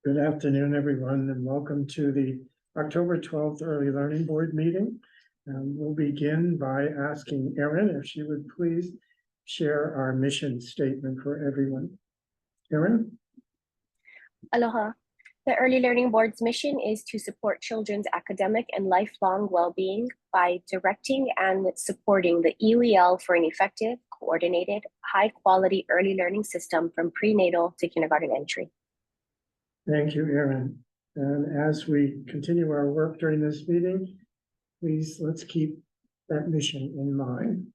Good afternoon, everyone, and welcome to the October 12th Early Learning Board meeting. We'll begin by asking Erin if she would please share our mission statement for everyone. Erin? Aloha. The Early Learning Board's mission is to support children's academic and lifelong well-being by directing and supporting the EOEL for an effective, coordinated, high-quality early learning system from prenatal to kindergarten entry. Thank you, Erin. And as we continue our work during this meeting, please let's keep that mission in mind.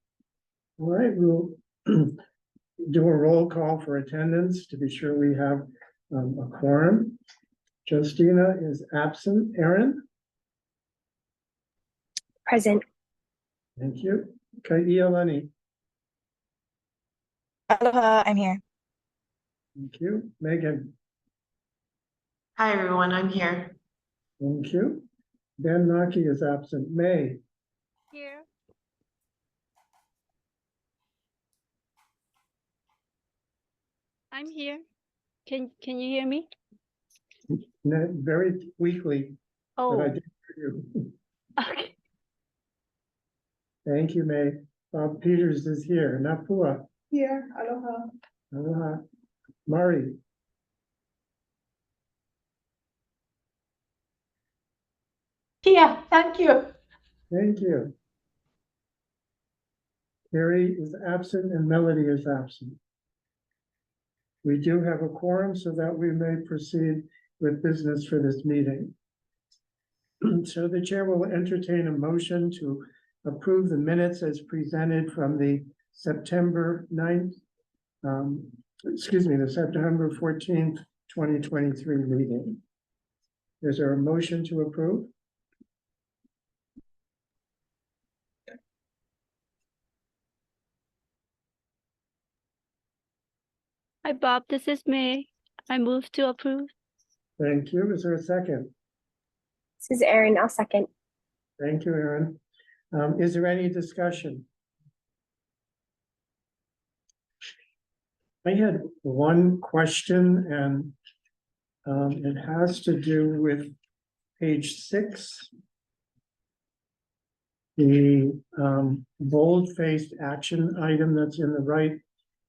All right, we'll do a roll call for attendance to be sure we have a quorum. Justina is absent. Erin? Present. Thank you. ELB. Aloha, I'm here. Thank you. Megan? Hi, everyone. I'm here. Thank you. Ben Naki is absent. May? Here. I'm here. Can you hear me? Very weakly, but I Oh, did hear you. okay. Thank you, May. Bob Peters is here. Napua. Here. Aloha. Aloha. Mari. Here. Thank you. Thank you. Carrie is absent and Melody is absent. We do have a quorum so that we may proceed with business for this meeting. So the chair will entertain a motion to approve the minutes as presented from the September 9th, the September 14th, 2023 meeting. Is there a motion to approve? Hi, Bob. This is May. I move to approve. Thank you. Is there a second? This is Erin. I'll second. Thank you, Erin. Is there any discussion? I had one question, and it has to do with page 6. The bold-faced action item that's in the right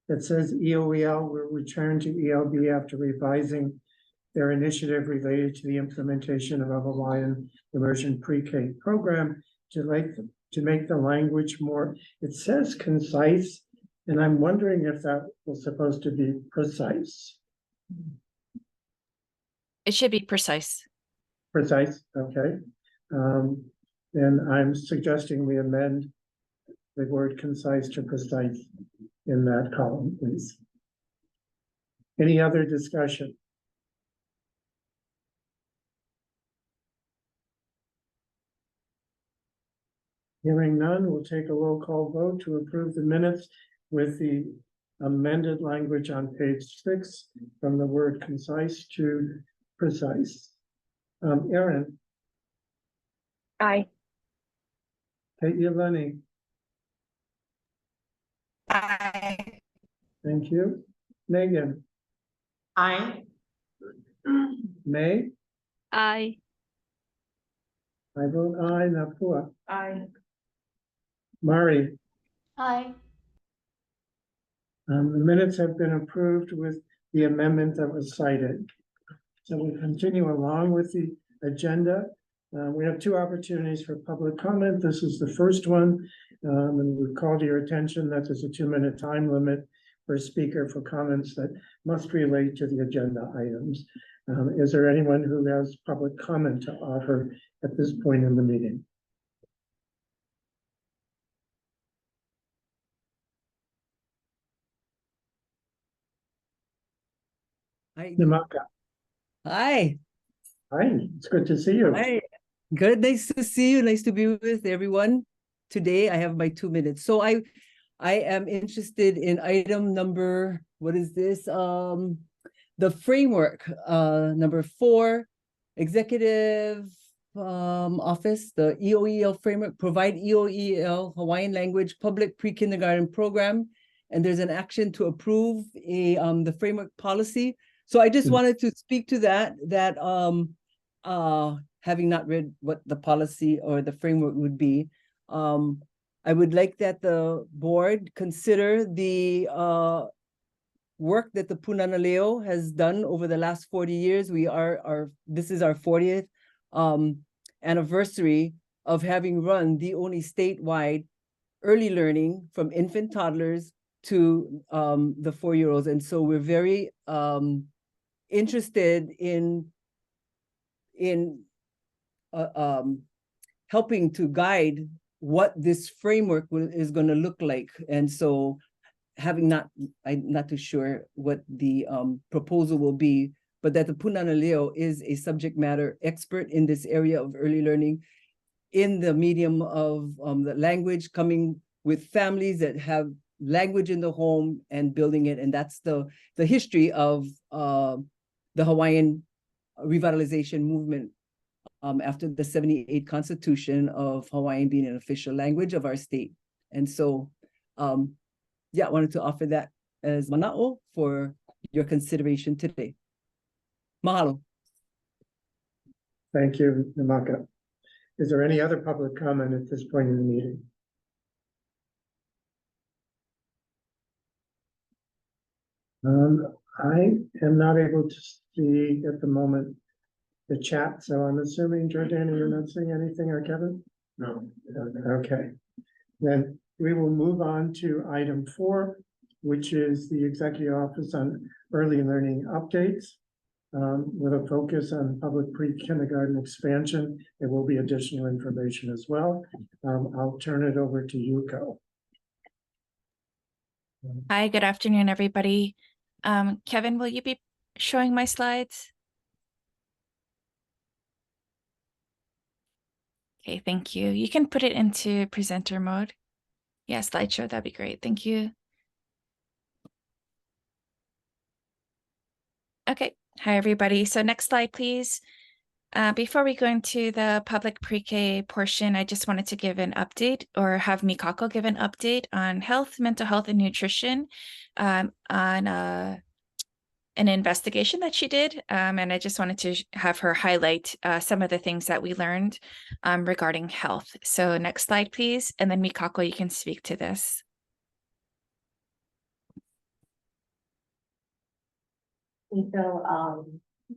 that says EOEL will return to ELB after revising their initiative related to the implementation of a Hawaiian immersion pre-K program to make the language more, it says concise, and I'm wondering if that was supposed to be precise. It should be precise. Precise, okay. And I'm suggesting we amend the word concise to precise in that column, please. Any other discussion? Hearing none, we'll take a roll call vote to approve the minutes with the amended language on page 6 from the word concise to precise. Erin? Aye. ELB. Aye. Thank you. Megan? Aye. May? Aye. I vote aye. Napua? Aye. Mari? Aye. The minutes have been approved with the amendment that was cited. So we continue along with the agenda. We have 2 opportunities for public comment. This is the first one. And we've called to your attention that there's a 2-minute time limit for a speaker for comments that must relate to the agenda items. Is there anyone who has public comment to offer at this point in the meeting? Hi. Namaka. Hi. Hi, it's good to see you. Hi. Good. Nice to see you. Nice to be with everyone. Today I have my 2 minutes. So I am interested in item number, what is this? The framework, number 4, executive office, the EOEL framework, provide EOEL Hawaiian language public pre-kindergarten program. And there's an action to approve the framework policy So I just Mm. wanted to speak to that, having not read what the policy or the framework would be, I would like that the board consider the work that the Punanaleo has done over the last 40 years. This is our 40th anniversary of having run the only statewide early learning from infant toddlers to the 4-year-olds. And so we're very interested in helping to guide what this framework is going to look like. And so I'm not too sure what the proposal will be, but that the Punanaleo is a subject matter expert in this area of early learning in the medium of the language, coming with families that have language in the home and building it. And that's the history of the Hawaiian revitalization movement after the 78 Constitution of Hawaiian being an official language of our state. And so, yeah, I wanted to offer that as mana'o for your consideration today. Mahalo. Thank you, Namaka. Is there any other public comment at this point in the meeting? I am not able to see at the moment the chat, so I'm assuming, Jordana, you're not seeing anything, or Kevin? No. Okay, then we will move on to item 4, which is the Executive Office on Early Learning Updates. With a focus on public pre-kindergarten expansion. There will be additional information as well. I'll turn it over to Yuko. Hi, good afternoon, everybody. Kevin, will you be showing my slides? Okay, thank you. You can put it into presenter mode. Yeah, slideshow, that'd be great. Thank you. Okay, hi, everybody. So next slide, please. Before we go into the public pre-K portion, I just wanted to give an update, or have Mikako give an update on health, mental health, and nutrition on an investigation that she did. And I just wanted to have her highlight some of the things that we learned regarding health. So next slide, please. And then Mikako, you can speak to this. So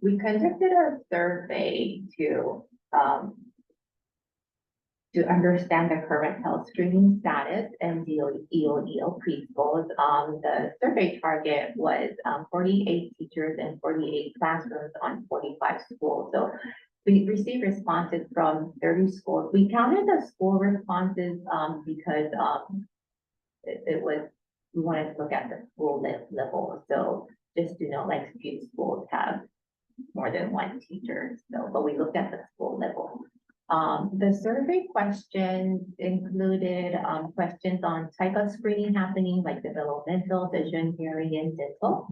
we conducted a survey to understand the current health screening status in the EOL preschools. The survey target was 48 teachers and 48 classrooms on 45 schools. So we received responses from 30 schools. We counted the school responses because we wanted to look at the school level. So just to know, like, few schools have more than one teacher. So, but we looked at the school level. The survey questions included questions on type of screening happening, like developmental, vision, hearing, and dental,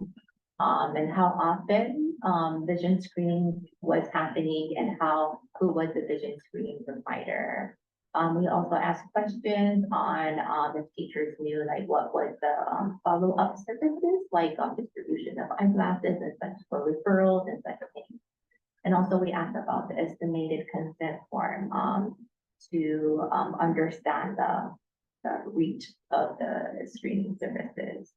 and how often vision screening was happening, and who was the vision screening provider. We also asked questions on if teachers knew, like, what was the follow-up services, like distribution of eyeglasses and such for referrals and such things. And also we asked about the estimated consent form to understand the reach of the screening services.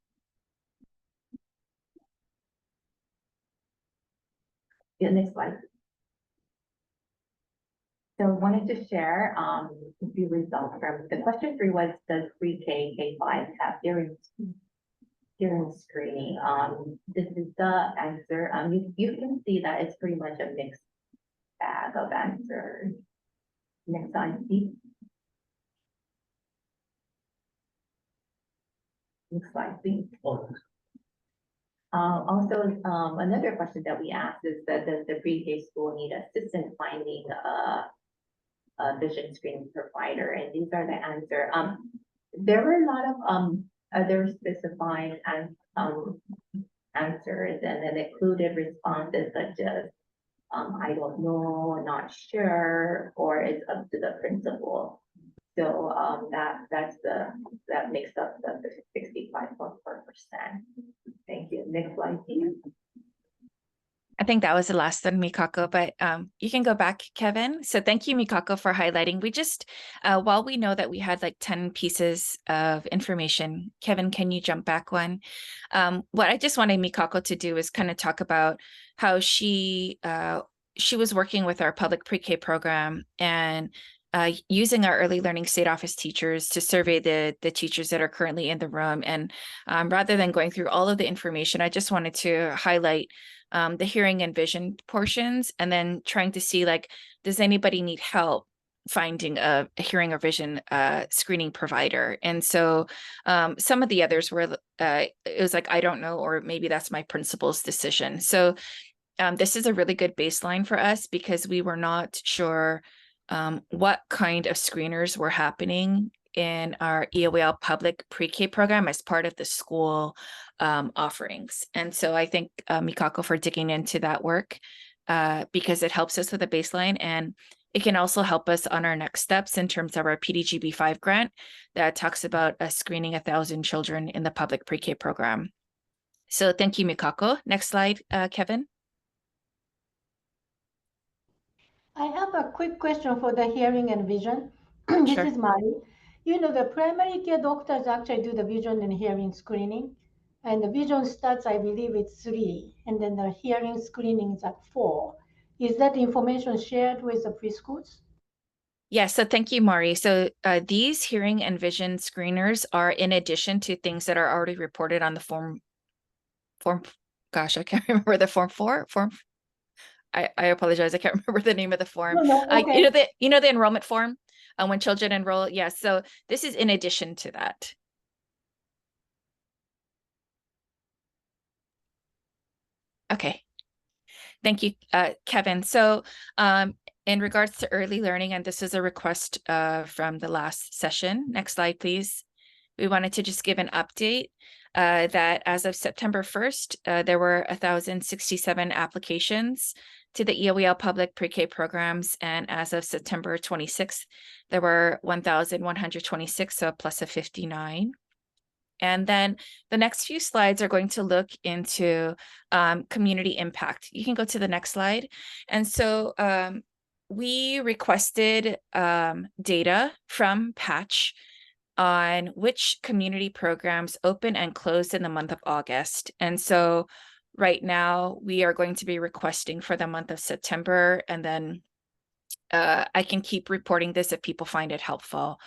Yeah, next slide. So I wanted to share a few results from the question 3 was, does pre-K, K-5 have during screening? This is the answer. You can see that it's pretty much a mixed bag of answers. Next slide, please. Next slide, please. Also, another question that we asked is that does the pre-K school need assistance finding a vision screening provider? And these are the answer. There were a lot of other specified answers, and then included responses such as I don't know, not sure, or it's up to the principal. So that makes up the 65.4%. Thank you. Next slide, please. I think that was the last one, Mikako, but you can go back, Kevin. So thank you, Mikako, for highlighting. We just, while we know that we had like 10 pieces of information, Kevin, can you jump back one? What I just wanted Mikako to do is kind of talk about how she was working with our public pre-K program and using our early learning state office teachers to survey the teachers that are currently in the room. And rather than going through all of the information, I just wanted to highlight the hearing and vision portions, and then trying to see, like, does anybody need help finding a hearing or vision screening provider? And so some of the others were, it was like, I don't know, or maybe that's my principal's decision. So this is a really good baseline for us because we were not sure what kind of screeners were happening in our EOL public pre-K program as part of the school offerings. And so I thank Mikako for digging into that work because it helps us with a baseline, and it can also help us on our next steps in terms of our PDGB-5 grant that talks about screening 1,000 children in the public pre-K program. So thank you, Mikako. Next slide, Kevin. I have a quick question for the hearing and vision. This Sure. is Mari. You know, the primary care doctors actually do the vision and hearing screening. And the vision starts, I believe it's 3. And then the hearing screening is at 4. Is that information shared with the preschools? Yeah, so thank you, Mari. So these hearing and vision screeners are in addition to things that are already reported on the form, gosh, I can't remember the form. I apologize, I can't remember the name of the form. No, okay. You know the enrollment form when children enroll. Yes, so this is in addition to that. Okay, thank you, Kevin. So in regards to early learning, and this is a request from the last session. Next slide, please. We wanted to just give an update that as of September 1st, there were 1,067 applications to the EOEL public pre-K programs. And as of September 26th, there were 1,126, so a plus of 59. And then the next few slides are going to look into community impact. You can go to the next slide. And so we requested data from Patch on which community programs open and closed in the month of August. And so right now we are going to be requesting for the month of September, and then I can keep reporting this if people find it helpful.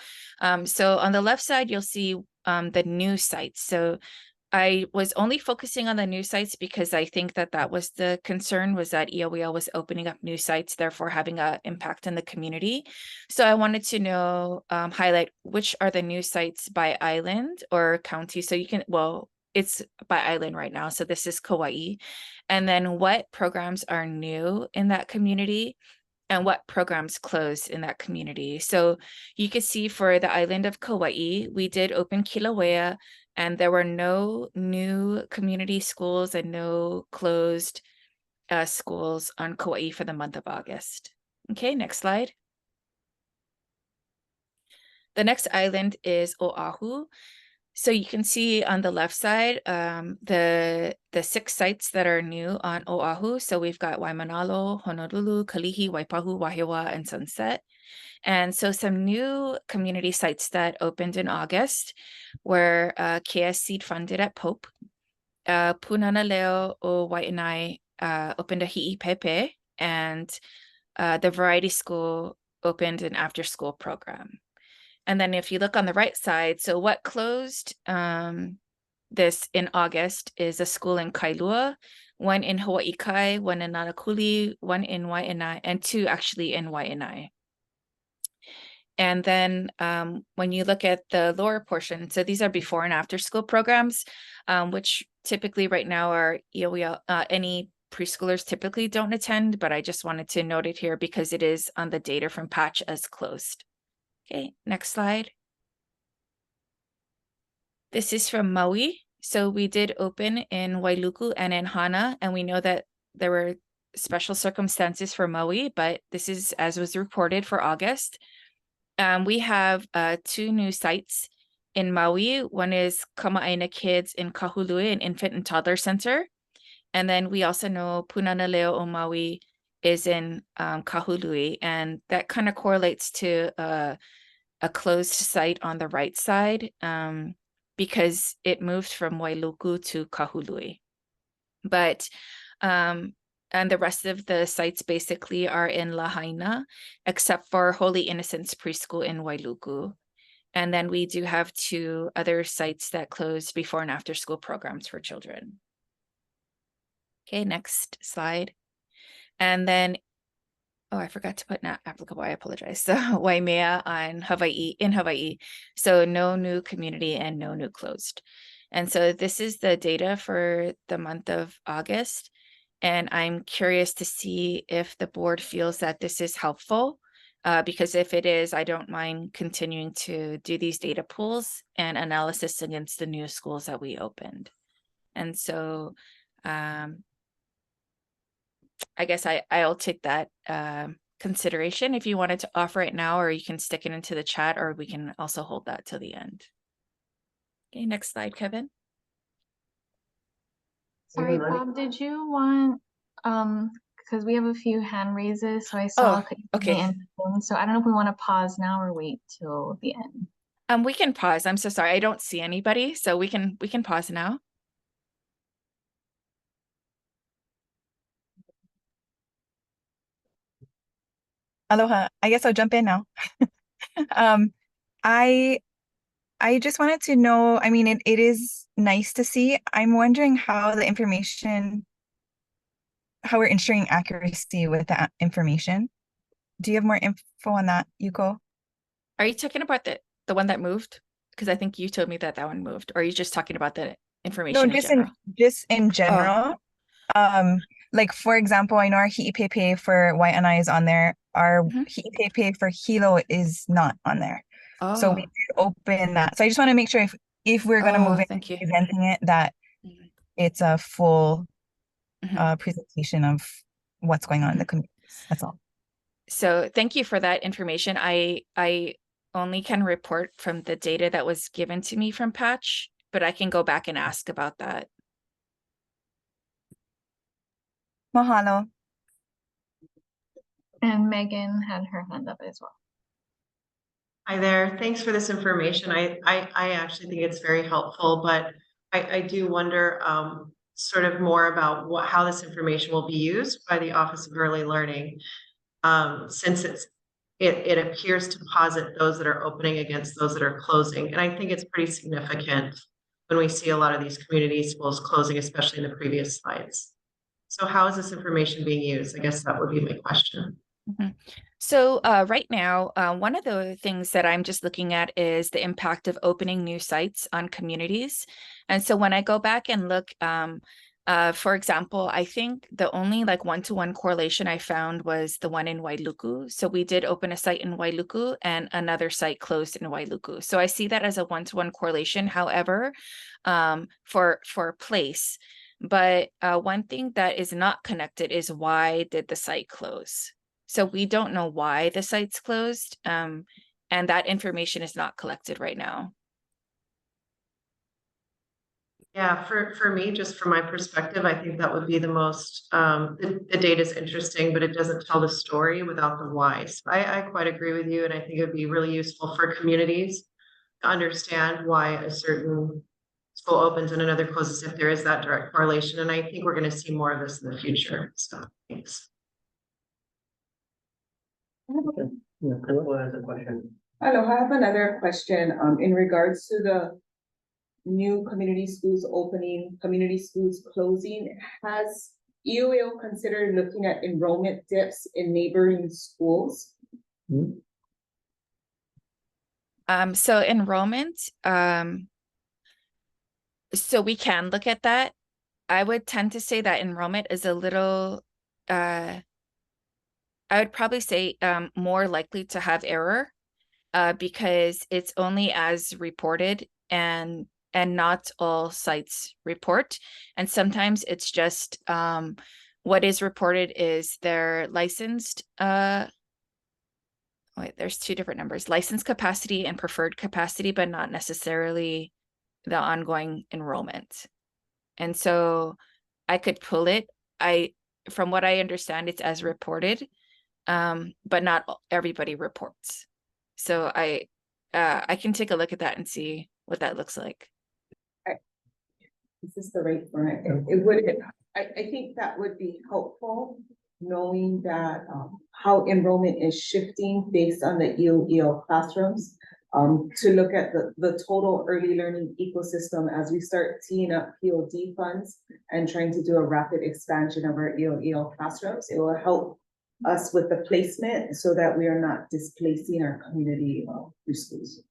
So on the left side, you'll see the new sites. So I was only focusing on the new sites because I think that that was the concern, was that EOEL was opening up new sites, therefore having an impact in the community. So I wanted to know, highlight which are the new sites by island or county. So you can, well, it's by island right now. So this is Kauai. And then what programs are new in that community and what programs closed in that community. So you can see for the island of Kauai, we did open Kilauea, and there were no new community schools and no closed schools on Kauai for the month of August. Okay, next slide. The next island is Oahu. So you can see on the left side, the 6 sites that are new on Oahu. So we've got Waimanalo, Honolulu, Kalihi, Waipahu, Wahiawa, and Sunset. And so some new community sites that opened in August were KS Seed funded at Pope, Punana Leo o Waianae opened a Hi'ipepe, and the Variety School opened an after-school program. And then if you look on the right side, so what closed this in August is a school in Kailua, 1 in Hawaii Kai, 1 in Nanakuli, 1 in Waianae, and 2 actually in Waianae. And then when you look at the lower portion, so these are before and after school programs, which typically right now are EOEL, any preschoolers typically don't attend, but I just wanted to note it here because it is on the data from Patch as closed. Okay, next slide. This is from Maui. So we did open in Wailuku and in Hana, and we know that there were special circumstances for Maui, but this is as was reported for August. We have 2 new sites in Maui. One is Kama'aina Kids in Kahului, an infant and toddler center. And then we also know Punanaleo o Maui is in Kahului, and that kind of correlates to a closed site on the right side because it moved from Wailuku to Kahului. But and the rest of the sites basically are in Lahaina, except for Holy Innocents Preschool in Wailuku. And then we do have 2 other sites that close before and after school programs for children. Okay, next slide. And then, oh, I forgot to put not applicable, I apologize. So Waimea in Hawaii. So no new community and no new closed. And so this is the data for the month of August. And I'm curious to see if the board feels that this is helpful. Because if it is, I don't mind continuing to do these data pools and analysis against the new schools that we opened. And so I guess I'll take that consideration if you wanted to offer it now, or you can stick it into the chat, or we can also hold that till the end. Okay, next slide, Kevin. Sorry, Bob, did you want, because we have a few hand raises, so I saw. Okay. So I don't know if we want to pause now or wait till the end. We can pause. I'm so sorry. I don't see anybody, so we can pause now. Aloha. I guess I'll jump in now. I just wanted to know, I mean, it is nice to see. I'm wondering how the information, how we're ensuring accuracy with that information. Do you have more info on that, Yuko? Are you talking about the one that moved? Because I think you told me that one moved. Or are you just talking about the information No, in general? just in general. Like for example, I know our hi'ipepe for Waianae is on there. Our hi'ipepe for Hilo is not on there. So we did open that. So I just want to make sure if we're going to move it, presenting it, that it's a full presentation of what's going on in the communities. That's all. So thank you for that information. I only can report from the data that was given to me from Patch, but I can go back and ask about that. Mahalo. And Megan had her hand up as well. Hi there. Thanks for this information. I actually think it's very helpful, but I do wonder sort of more about how this information will be used by the Office of Early Learning, since it appears to posit those that are opening against those that are closing. And I think it's pretty significant when we see a lot of these community schools closing, especially in the previous slides. So how is this information being used? I guess that would be my question. So right now, one of the things that I'm just looking at is the impact of opening new sites on communities. And so when I go back and look, for example, I think the only like one-to-one correlation I found was the one in Wailuku. So we did open a site in Wailuku and another site closed in Wailuku. So I see that as a one-to-one correlation. However, for place, but one thing that is not connected is why did the site close? So we don't know why the site's closed, and that information is not collected right now. Yeah, for me, just from my perspective, I think that would be the most, the data is interesting, but it doesn't tell the story without the why. So I quite agree with you, and I think it would be really useful for communities to understand why a certain school opens and another closes if there is that direct correlation. And I think we're going to see more of this in the future. So thanks. Hello, I have another question in regards to the new community schools opening, community schools closing. Has EOL considered looking at enrollment dips in neighboring schools? So enrollment, so we can look at that. I would tend to say that enrollment is a little, I would probably say more likely to have error because it's only as reported and not all sites report. And sometimes it's just what is reported is their licensed, wait, there's 2 different numbers, licensed capacity and preferred capacity, but not necessarily the ongoing enrollment. And so I could pull it. From what I understand, it's as reported, but not everybody reports. So I can take a look at that and see what that looks like. Is this the right format? It would, I think that would be helpful, knowing that, how enrollment is shifting based on the EOL classrooms. To look at the total early learning ecosystem as we start teeing up POD funds and trying to do a rapid expansion of our EOL classrooms. It will help us with the placement so that we are not displacing our community preschools.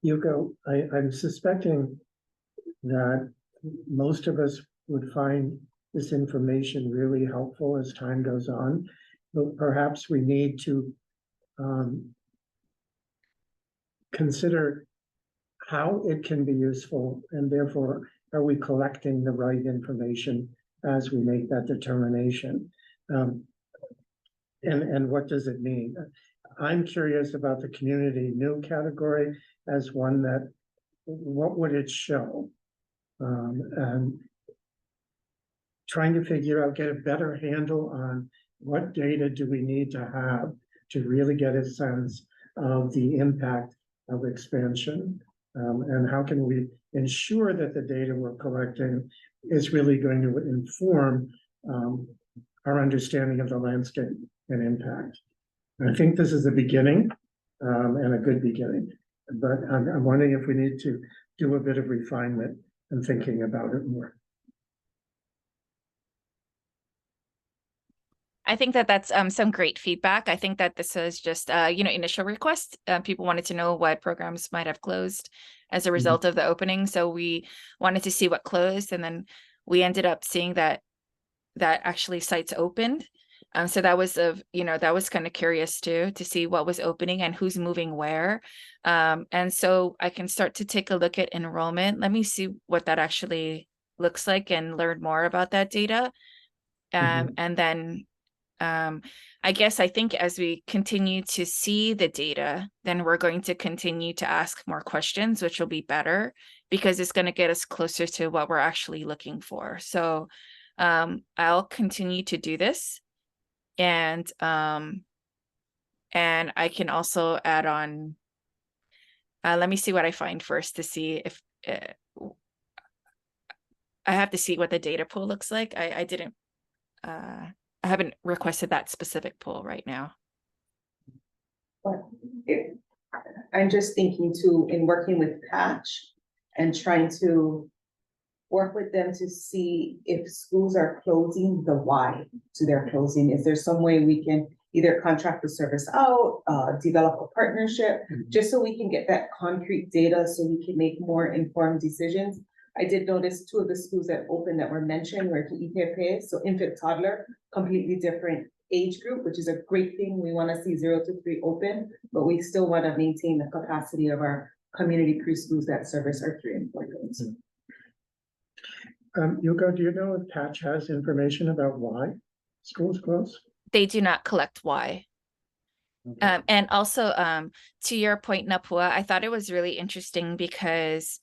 Yuko, I'm suspecting that most of us would find this information really helpful as time goes on, but perhaps we need to consider how it can be useful, and therefore, are we collecting the right information as we make that determination? And what does it mean? I'm curious about the community new category as one that, what would it show? And trying to figure out, get a better handle on what data do we need to have to really get a sense of the impact of expansion, and how can we ensure that the data we're collecting is really going to inform our understanding of the landscape and impact. And I think this is a beginning, and a good beginning, but I'm wondering if we need to do a bit of refinement and thinking about it more. I think that that's some great feedback. I think that this is just initial request. People wanted to know what programs might have closed as a result of the opening. So we wanted to see what closed, and then we ended up seeing that actually sites opened. So that was that was kind of curious too, to see what was opening and who's moving where. And so I can start to take a look at enrollment. Let me see what that actually looks like and learn more about that data. And then I think as we continue to see the data, then we're going to continue to ask more questions, which will be better because it's going to get us closer to what we're actually looking for. So I'll continue to do this. And I can also add on, let me see what I find first to see if I have to see what the data pool looks like. I haven't requested that specific pool right now. But I'm just thinking too, in working with Patch and trying to work with them to see if schools are closing, the why to their closing. Is there some way we can either contract the service out, develop a partnership, just so we can get that concrete data so we can make more informed decisions? I did notice 2 of the schools that opened that were mentioned were EPP, so infant toddler, completely different age group, which is a great thing. We want to see 0 to 3 open, but we still want to maintain the capacity of our community preschools that service our 3 and 4 grades. Yuko, do you know if Patch has information about why schools close? They do not collect why. Okay. And also, to your point, Napua, I thought it was really interesting because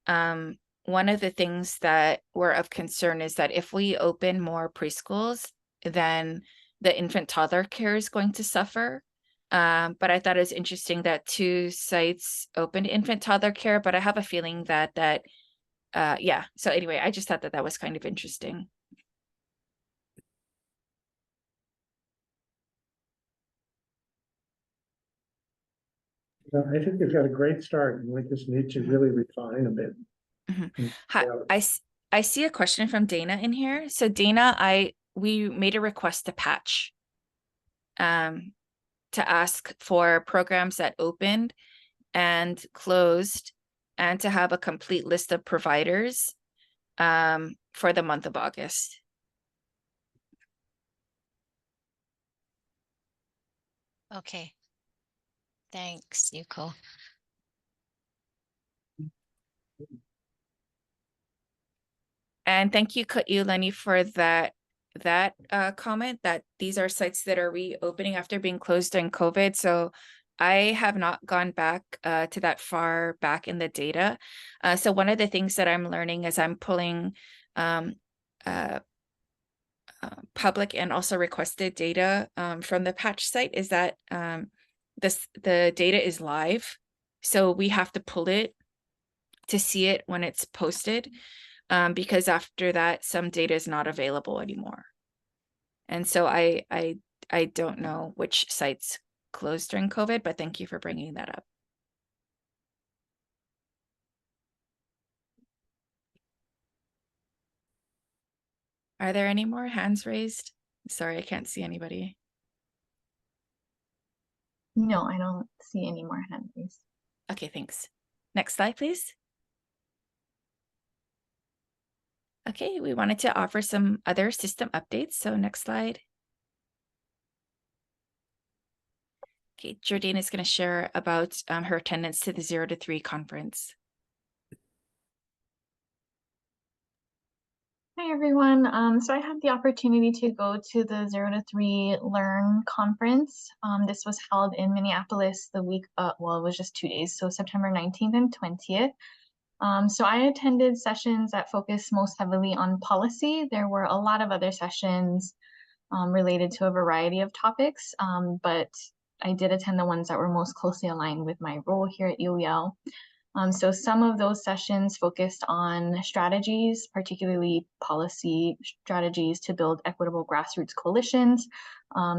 one of the things that were of concern is that if we open more preschools, then the infant toddler care is going to suffer. But I thought it was interesting that 2 sites opened infant toddler care, but I have a feeling that yeah. So anyway, I just thought that was kind of interesting. Well, I think we've got a great start, and we just need to really refine a bit. Hi, I see a question from Dana in here. So Dana, we made a request to Patch to ask for programs that opened and closed and to have a complete list of providers for the month of August. Okay. Thanks, Yuko. And thank you, Lenny, for that that comment that these are sites that are reopening after being closed during COVID. So I have not gone back to that far back in the data. So one of the things that I'm learning as I'm pulling public and also requested data from the patch site is that the data is live. So we have to pull it to see it when it's posted, because after that, some data is not available anymore. And so I don't know which sites closed during COVID, but thank you for bringing that up. Are there any more hands raised? Sorry, I can't see anybody. No, I don't see any more hand raised. Okay, thanks. Next slide, please. Okay, we wanted to offer some other system updates. So next slide. Okay, Jordana is going to share about her attendance to the 0 to 3 conference. Hi everyone. So I had the opportunity to go to the 0 to 3 Learn conference. This was held in Minneapolis the week, well, it was just 2 days, so September 19th and 20th. So I attended sessions that focused most heavily on policy. There were a lot of other sessions related to a variety of topics, but I did attend the ones that were most closely aligned with my role here at UEL. So some of those sessions focused on strategies, particularly policy strategies to build equitable grassroots coalitions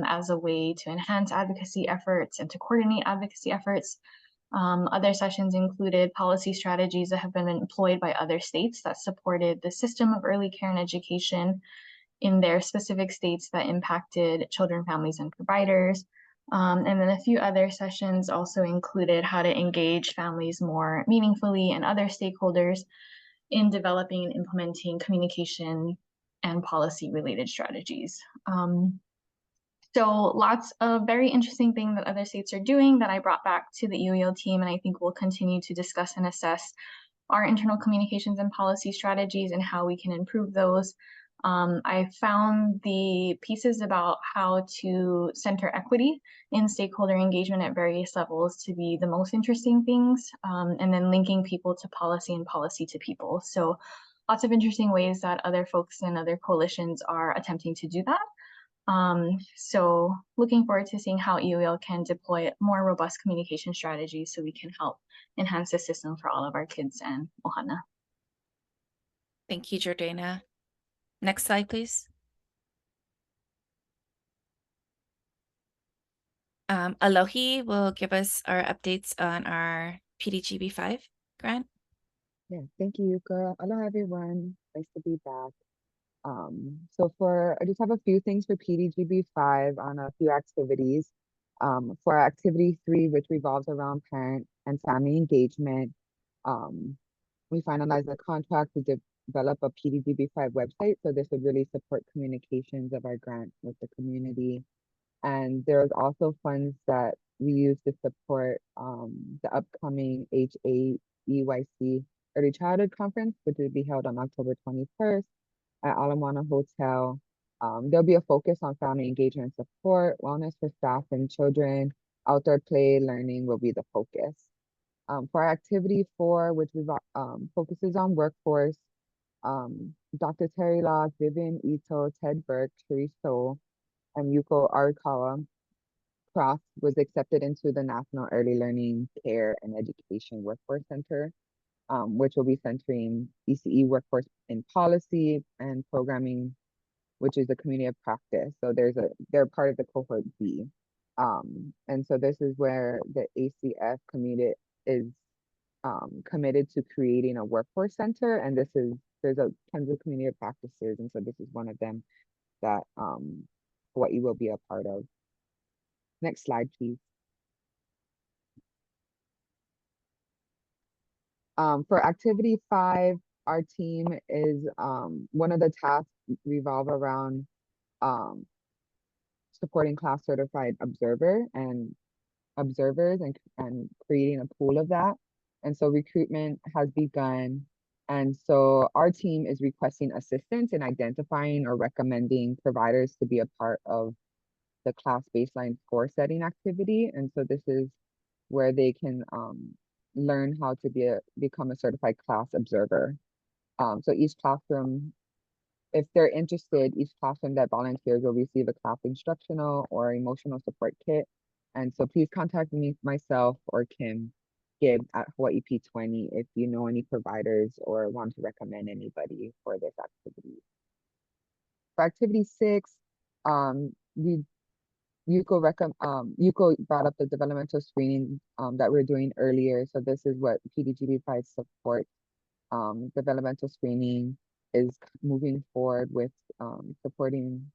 as a way to enhance advocacy efforts and to coordinate advocacy efforts. Other sessions included policy strategies that have been employed by other states that supported the system of early care and education in their specific states that impacted children, families, and providers. And then a few other sessions also included how to engage families more meaningfully and other stakeholders in developing and implementing communication and policy related strategies. So lots of very interesting things that other states are doing that I brought back to the UEL team, and I think we'll continue to discuss and assess our internal communications and policy strategies and how we can improve those. I found the pieces about how to center equity in stakeholder engagement at various levels to be the most interesting things, and then linking people to policy and policy to people. So lots of interesting ways that other folks and other coalitions are attempting to do that. So looking forward to seeing how UEL can deploy more robust communication strategies so we can help enhance the system for all of our kids and Ohana. Thank you, Jordana. Next slide, please. Alohi will give us our updates on our PDGB5 grant. Yeah, thank you, Yuka. Hello, everyone. Nice to be back. I just have a few things for PDGB5 on a few activities. For activity 3, which revolves around parent and family engagement, we finalized a contract to develop a PDGB5 website. So this would really support communications of our grant with the community. And there's also funds that we use to support the upcoming HAEYC Early Childhood Conference, which will be held on October 21st at Alamoana Hotel. There'll be a focus on family engagement support, wellness for staff and children, outdoor play, learning will be the focus. For our activity 4, which focuses on workforce, Dr. Terry Locke, Vivian Ito, Ted Burke, Sherry So, and Yuko Arakawa Cross was accepted into the National Early Learning Care and Education Workforce Center, which will be centering ECE workforce in policy and programming, which is the community of practice. So they're part of the cohort B. And so this is where the ACF community is committed to creating a workforce center. And there's tons of community of practices. And so this is one of them that Hawaii will be a part of. Next slide, please. For activity 5, our team is one of the tasks revolve around supporting class certified observers and creating a pool of that. And so recruitment has begun And so our team is requesting assistance in identifying or recommending providers to be a part of the class baseline score setting activity. And so this is where they can learn how to become a certified class observer. So each classroom, if they're interested, each classroom that volunteers will receive a class instructional or emotional support kit. And so please contact me, myself, or Kim Gibb at Hawaii P20 if you know any providers or want to recommend anybody for this activity. For activity 6, Yuko brought up the developmental screening that we're doing earlier. So this is what PDGB provides support. Developmental screening is moving forward with supporting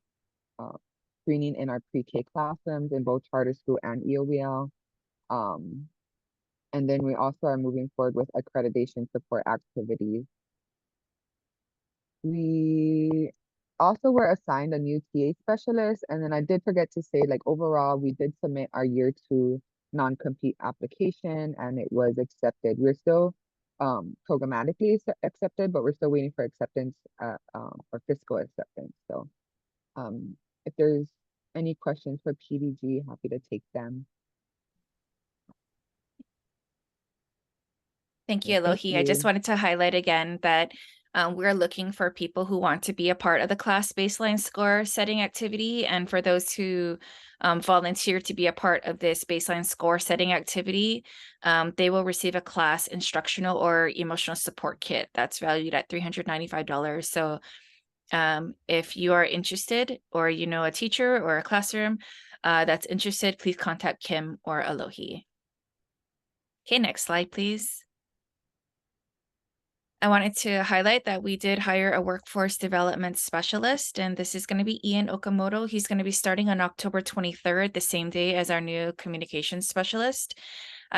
screening in our pre-K classrooms in both charter school and EOBL. And then we also are moving forward with accreditation support activities. We also were assigned a new TA specialist. And then I did forget to say, like, overall, we did submit our year 2 non-compete application and it was accepted. We're still programmatically accepted, but we're still waiting for acceptance or fiscal acceptance. So if there's any questions for PDG, happy to take them. Thank you, Alohi. I just wanted to highlight again that we're looking for people who want to be a part of the class baseline score setting activity. And for those who volunteer to be a part of this baseline score setting activity, they will receive a class instructional or emotional support kit that's valued at $395. So if you are interested, or you know a teacher or a classroom that's interested, please contact Kim or Alohi. Okay, next slide, please. I wanted to highlight that we did hire a workforce development specialist, and this is going to be Ian Okamoto. He's going to be starting on October 23rd, the same day as our new communications specialist.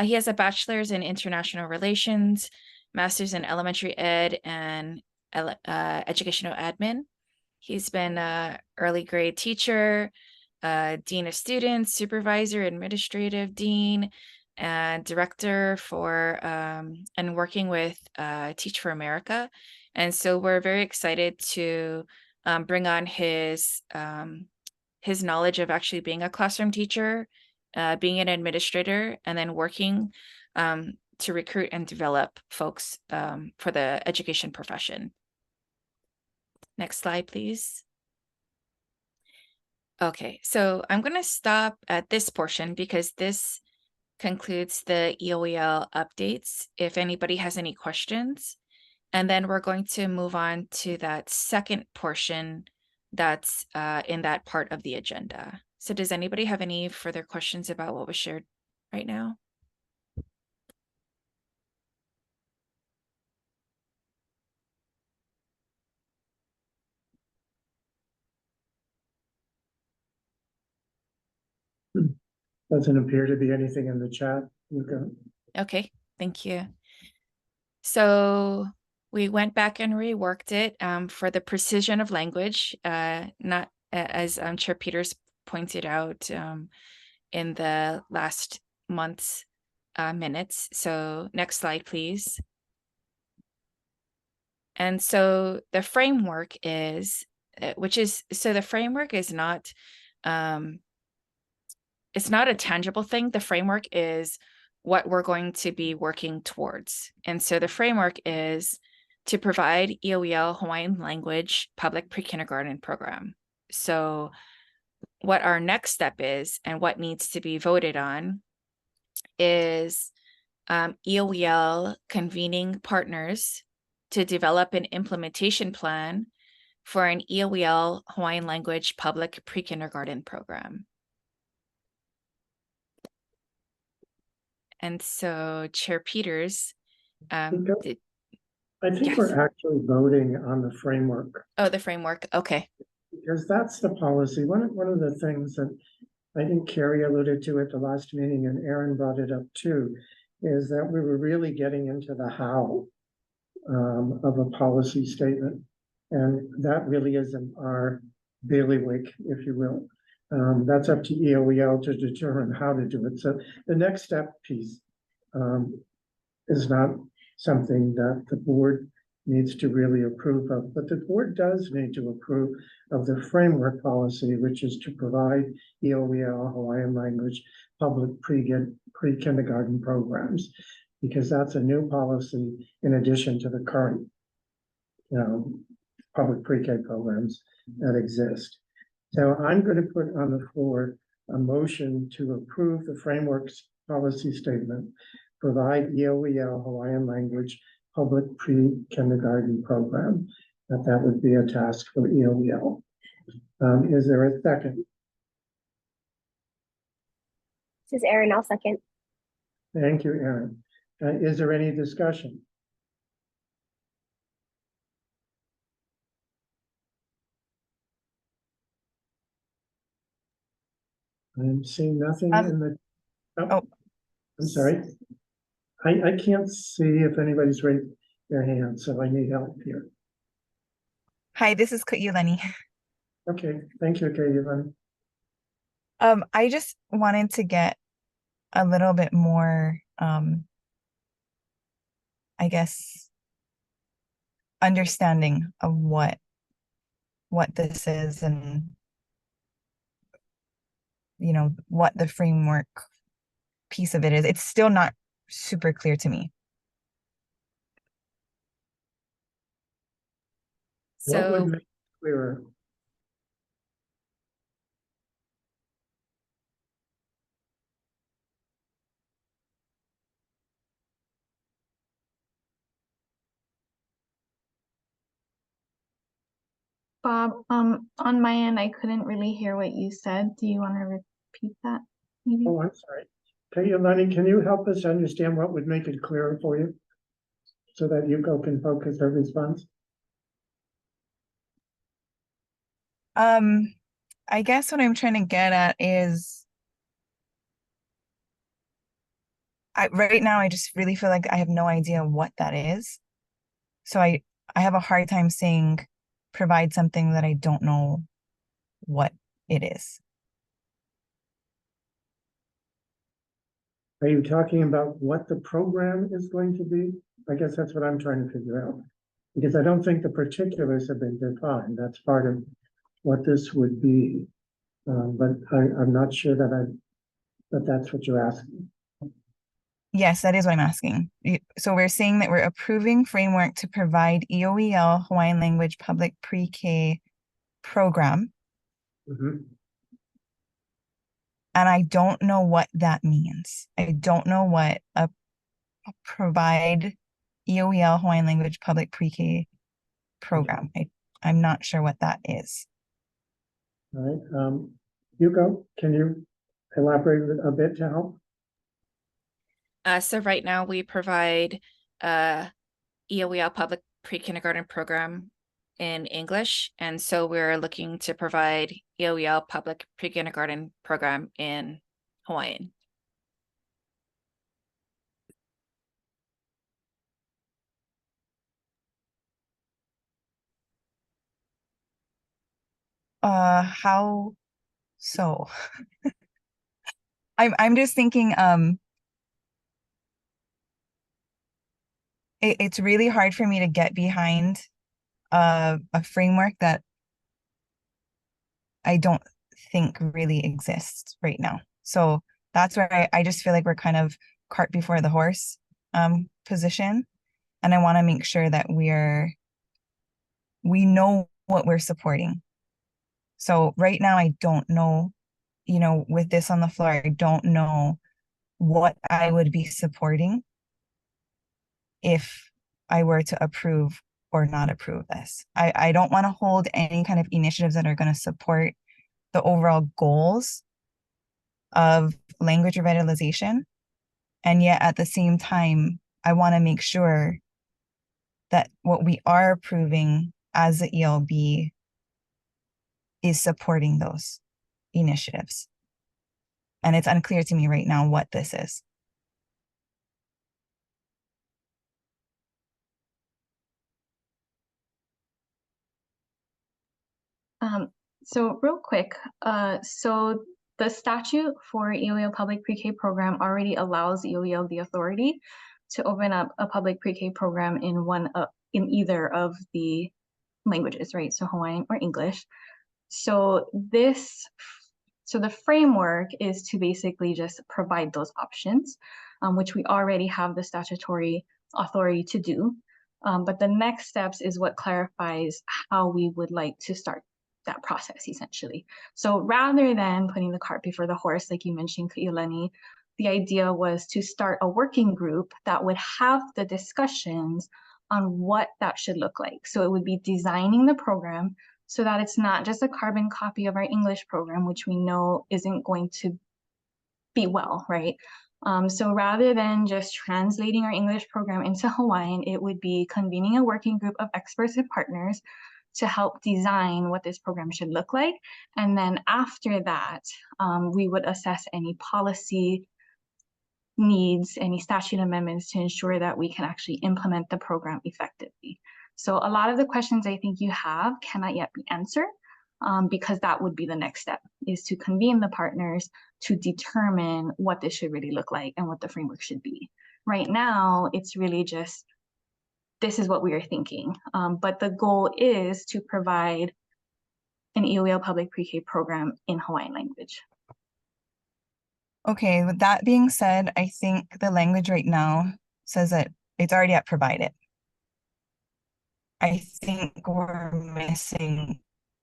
He has a bachelor's in international relations, master's in elementary ed, and educational admin. He's been an early grade teacher, dean of students, supervisor, administrative dean, and director for and working with Teach for America. And so we're very excited to bring on his knowledge of actually being a classroom teacher, being an administrator, and then working to recruit and develop folks for the education profession. Next slide, please. Okay, so I'm going to stop at this portion because this concludes the EOEL updates, if anybody has any questions. And then we're going to move on to that second portion that's in that part of the agenda. So does anybody have any further questions about what was shared right now? Doesn't appear to be anything in the chat. Okay, thank you. So we went back and reworked it for the precision of language, not as Chair Peters pointed out in the last month's minutes. So next slide, please. And so the framework is, the framework is not, it's not a tangible thing. The framework is what we're going to be working towards. And so the framework is to provide EOEL Hawaiian language public pre-kindergarten program. So what our next step is and what needs to be voted on is EOEL convening partners to develop an implementation plan for an EOEL Hawaiian language public pre-kindergarten program. And so Chair Peters, I think yes. we're actually voting on the framework. Oh, the framework. Okay. Because that's the policy. One of the things that I think Carrie alluded to at the last meeting, and Aaron brought it up too, is that we were really getting into the how of a policy statement. And that really isn't our bailiwick, if you will. That's up to EOEL to determine how to do it. So the next step piece is not something that the board needs to really approve of, but the board does need to approve of the framework policy, which is to provide EOEL Hawaiian language public pre-kindergarten programs, because that's a new policy in addition to the current, public pre-K programs that exist. So I'm going to put on the floor a motion to approve the framework's policy statement, provide EOEL Hawaiian language public pre-kindergarten program, that would be a task for EOEL. Is there a second? This is Erin, I'll second. Thank you, Erin. Is there any discussion? I'm seeing nothing in the, I'm sorry. I can't see if anybody's raised their hand, so I need help here. Hi, this is Kayulani. Okay, thank you, Kayulani. I just wanted to get a little bit more, I guess, understanding of what this is and, what the framework piece of it is. It's still not super clear to me. What would So make it clearer? Bob, on my end, I couldn't really hear what you said. Do you want to repeat that, maybe? Oh, I'm sorry. Kayulani, can you help us understand what would make it clearer for you? So that Yuko can focus her response? I guess what I'm trying to get at is right now I just really feel like I have no idea what that is. So I have a hard time saying provide something that I don't know what it is. Are you talking about what the program is going to be? I guess that's what I'm trying to figure out. Because I don't think the particulars have been defined. That's part of what this would be. But I'm not sure that that's what you're asking. Yes, that is what I'm asking. So we're saying that we're approving framework to provide EOEL Hawaiian language public pre-K program. Mm-hmm. And I don't know what that means. I don't know what a provide EOEL Hawaiian language public pre-K program. I'm not sure what that is. All right. Yuko, can you elaborate a bit to help? So right now we provide EOEL public pre-kindergarten program in English. And so we're looking to provide EOEL public pre-kindergarten program in Hawaiian. How so? I'm just thinking, it's really hard for me to get behind a framework that I don't think really exists right now. So that's where I just feel like we're kind of cart before the horse position. And I want to make sure that we know what we're supporting. So right now I don't know, with this on the floor, I don't know what I would be supporting if I were to approve or not approve this. I don't want to hold any kind of initiatives that are going to support the overall goals of language revitalization. And yet at the same time, I want to make sure that what we are approving as the ELB is supporting those initiatives. And it's unclear to me right now what this is. So real quick, so the statute for EOEL public pre-K program already allows EOEL the authority to open up a public pre-K program in one in either of the languages, right? So Hawaiian or English. So the framework is to basically just provide those options, which we already have the statutory authority to do. But the next steps is what clarifies how we would like to start that process, essentially. So rather than putting the cart before the horse, like you mentioned, Kailani, the idea was to start a working group that would have the discussions on what that should look like. So it would be designing the program so that it's not just a carbon copy of our English program, which we know isn't going to be well, right? So rather than just translating our English program into Hawaiian, it would be convening a working group of experts and partners to help design what this program should look like. And then after that, we would assess any policy needs, any statute amendments to ensure that we can actually implement the program effectively. So a lot of the questions I think you have cannot yet be answered, because that would be the next step, is to convene the partners to determine what this should really look like and what the framework should be. Right now, it's really just, this is what we are thinking. But the goal is to provide an EOL public pre-K program in Hawaiian language. Okay, with that being said, I think the language right now says that it's already at provided. I think we're missing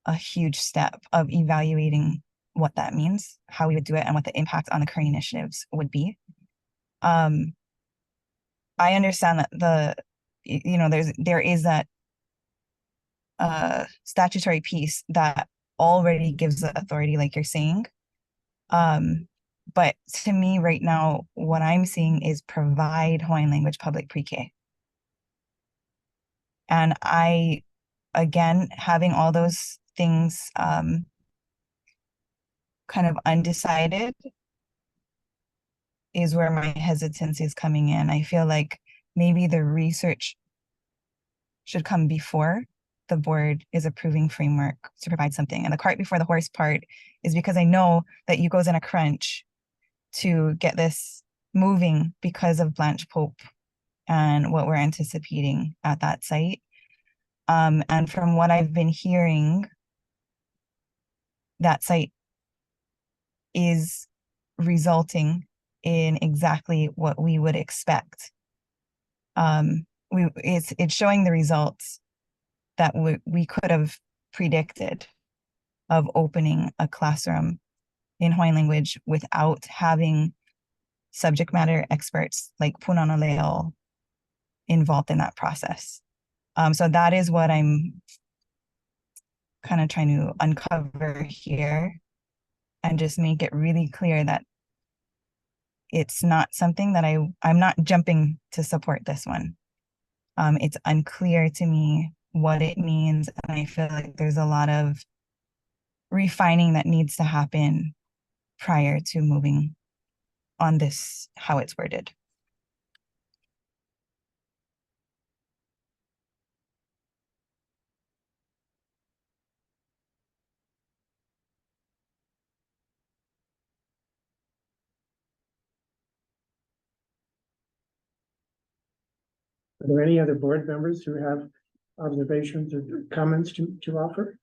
a huge step of evaluating what that means, how we would do it, and what the impact on the current initiatives would be. I understand that there is that statutory piece that already gives the authority, like you're saying. But to me right now, what I'm seeing is provide Hawaiian language public pre-K. And again, having all those things kind of undecided is where my hesitancy is coming in. I feel like maybe the research should come before the board is approving framework to provide something. And the cart before the horse part is because I know that UCO's in a crunch to get this moving because of Blanche Pope and what we're anticipating at that site. And from what I've been hearing, that site is resulting in exactly what we would expect. It's showing the results that we could have predicted of opening a classroom in Hawaiian language without having subject matter experts like Punana Leo involved in that process. So that is what I'm kind of trying to uncover here and just make it really clear that it's not something that I'm not jumping to support this one. It's unclear to me what it means, and I feel like there's a lot of refining that needs to happen prior to moving on this, how it's worded. Are there any other board members who have observations or comments to offer?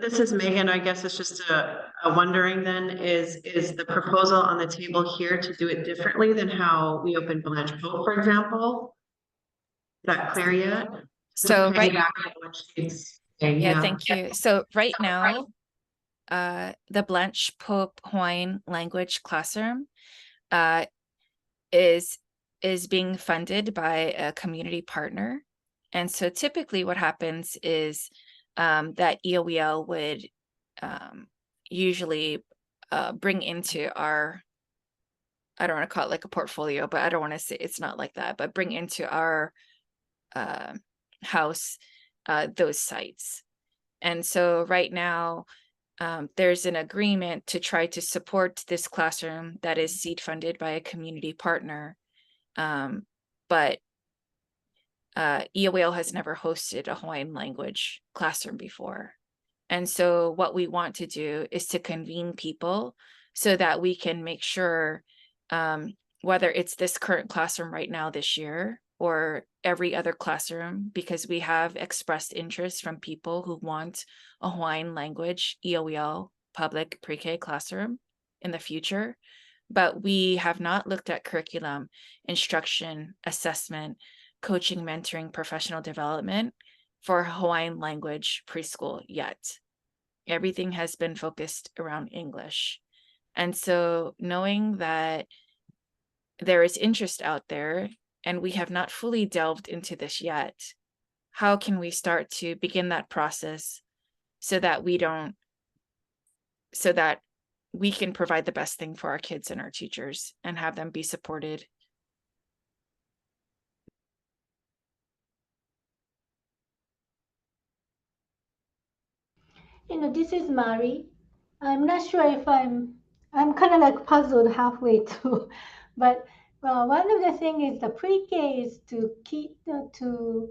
This is Megan. I guess it's just a wondering then, is the proposal on the table here to do it differently than how we opened Blanche Pope, for example? Is that clear yet? So right, yeah, thank you. So right now, the Blanche Pope Hawaiian language classroom is being funded by a community partner. And so typically what happens is that EOEL would usually bring into our, I don't want to call it like a portfolio, but I don't want to say it's not like that, but bring into our house those sites. And so right now, there's an agreement to try to support this classroom that is seed funded by a community partner. But EOL has never hosted a Hawaiian language classroom before. And so what we want to do is to convene people so that we can make sure, whether it's this current classroom right now this year or every other classroom, because we have expressed interest from people who want a Hawaiian language EOEL public pre-K classroom in the future. But we have not looked at curriculum, instruction, assessment, coaching, mentoring, professional development for Hawaiian language preschool yet. Everything has been focused around English. And so knowing that there is interest out there and we have not fully delved into this yet, how can we start to begin that process so that we can provide the best thing for our kids and our teachers and have them be supported? This is Mari. I'm not sure if I'm kind of like puzzled halfway through, but one of the things is the pre-K is to to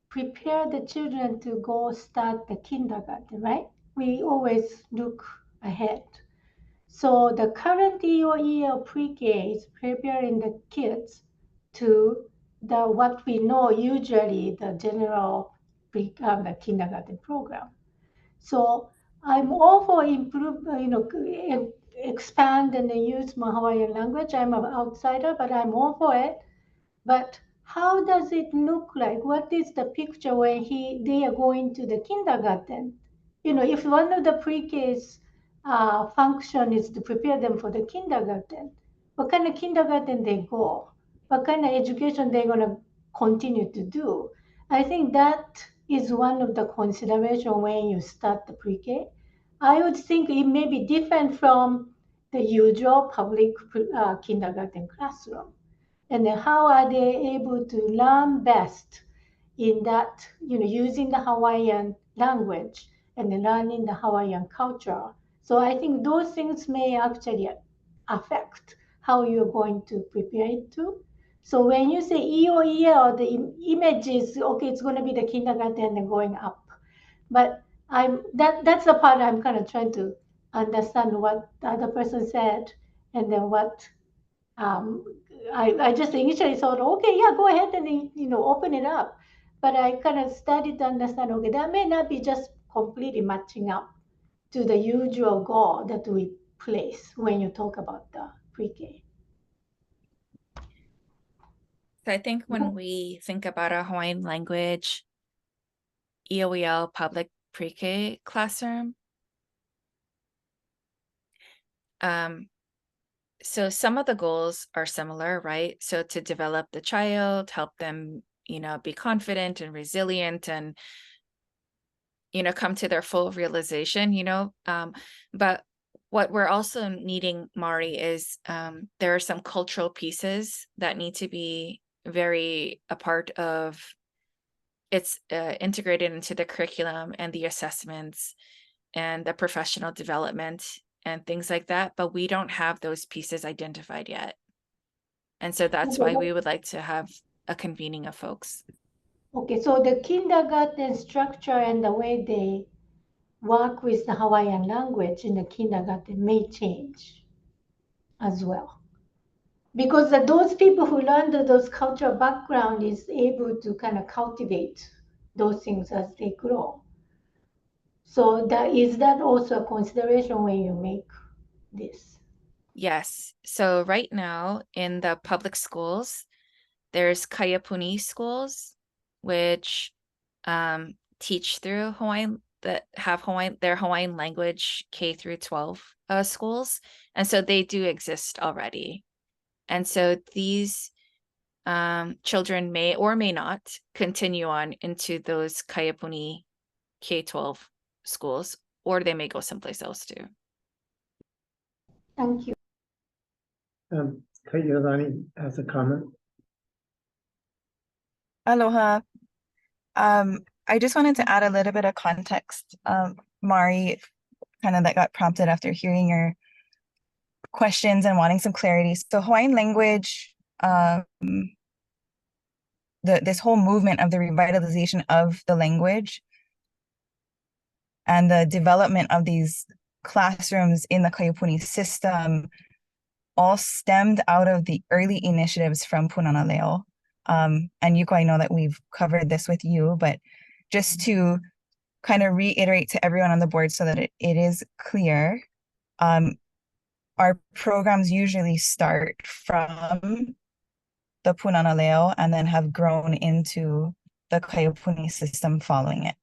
prepare the children to go start the kindergarten, right? We always look ahead. So the current EOEL pre-K is preparing the kids to what we know usually the general the kindergarten program. So I'm all for expand and use my Hawaiian language. I'm an outsider, but I'm all for it. But how does it look like? What is the picture when they are going to the kindergarten? If one of the pre-K's function is to prepare them for the kindergarten, what kind of kindergarten they go? What kind of education they're going to continue to do? I think that is one of the consideration when you start the pre-K. I would think it may be different from the usual public kindergarten classroom. And then how are they able to learn best in that, using the Hawaiian language and then learning the Hawaiian culture. So I think those things may actually affect how you're going to prepare it to. So when you say EOEL, the image is, okay, it's going to be the kindergarten and going up. But that's the part I'm kind of trying to understand what the other person said and then what I just initially thought, okay, yeah, go ahead and open it up. But I kind of started to understand, okay, that may not be just completely matching up to the usual goal that we place when you talk about the pre-K. So I think when we think about a Hawaiian language EOEL public pre-K classroom, so some of the goals are similar, right? So to develop the child, help them, be confident and resilient and, come to their full realization, but what we're also needing, Mari, is there are some cultural pieces that need to be very a part of it's integrated into the curriculum and the assessments and the professional development and things like that, but we don't have those pieces identified yet. And so that's why we would like to have a convening of folks. Okay, so the kindergarten structure and the way they work with the Hawaiian language in the kindergarten may change as well. Because those people who learn those cultural background is able to kind of cultivate those things as they grow. So is that also a consideration when you make this? Yes. So right now in the public schools, there's Kayapuni schools, which teach through Hawaiian, that have their Hawaiian language K through 12 schools. And so they do exist already. And so these children may or may not continue on into those Kayapuni K-12 schools, or they may go someplace else too. Thank you. Kayolani has a comment. Aloha. I just wanted to add a little bit of context. Mari, kind of that got prompted after hearing your questions and wanting some clarity. So Hawaiian language, this whole movement of the revitalization of the language and the development of these classrooms in the Kayupuni system all stemmed out of the early initiatives from Punana Leo. And Yuko, I know that we've covered this with you, but just to kind of reiterate to everyone on the board so that it is clear, our programs usually start from the Punana Leo and then have grown into the Kayupuni system following it.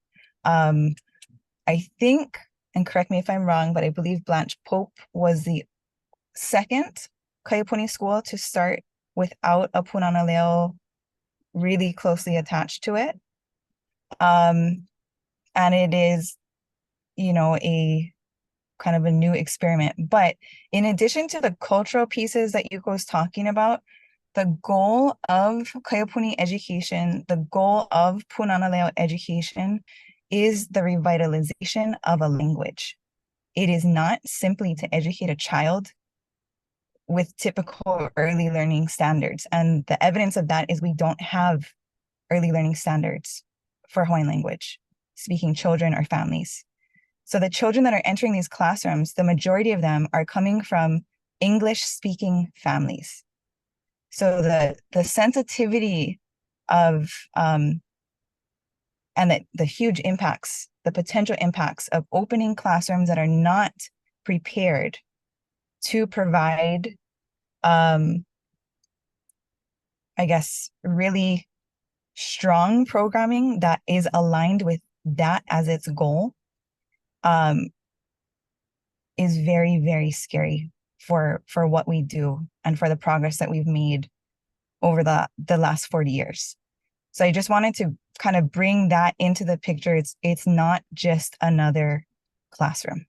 I think, and correct me if I'm wrong, but I believe Blanche Pope was the second Kayupuni school to start without a Punana Leo really closely attached to it. And it is, you know, a kind of a new experiment. But in addition to the cultural pieces that Yuko's talking about, the goal of Kayupuni education, the goal of Punana Leo education is the revitalization of a language. It is not simply to educate a child with typical early learning standards. And the evidence of that is we don't have early learning standards for Hawaiian language speaking children or families. So the children that are entering these classrooms, the majority of them are coming from English speaking families. So the sensitivity of and the huge impacts, the potential impacts of opening classrooms that are not prepared to provide, I guess, really strong programming that is aligned with that as its goal, is very, very scary for what we do and for the progress that we've made over the last 40 years. So I just wanted to kind of bring that into the picture. It's not just another classroom.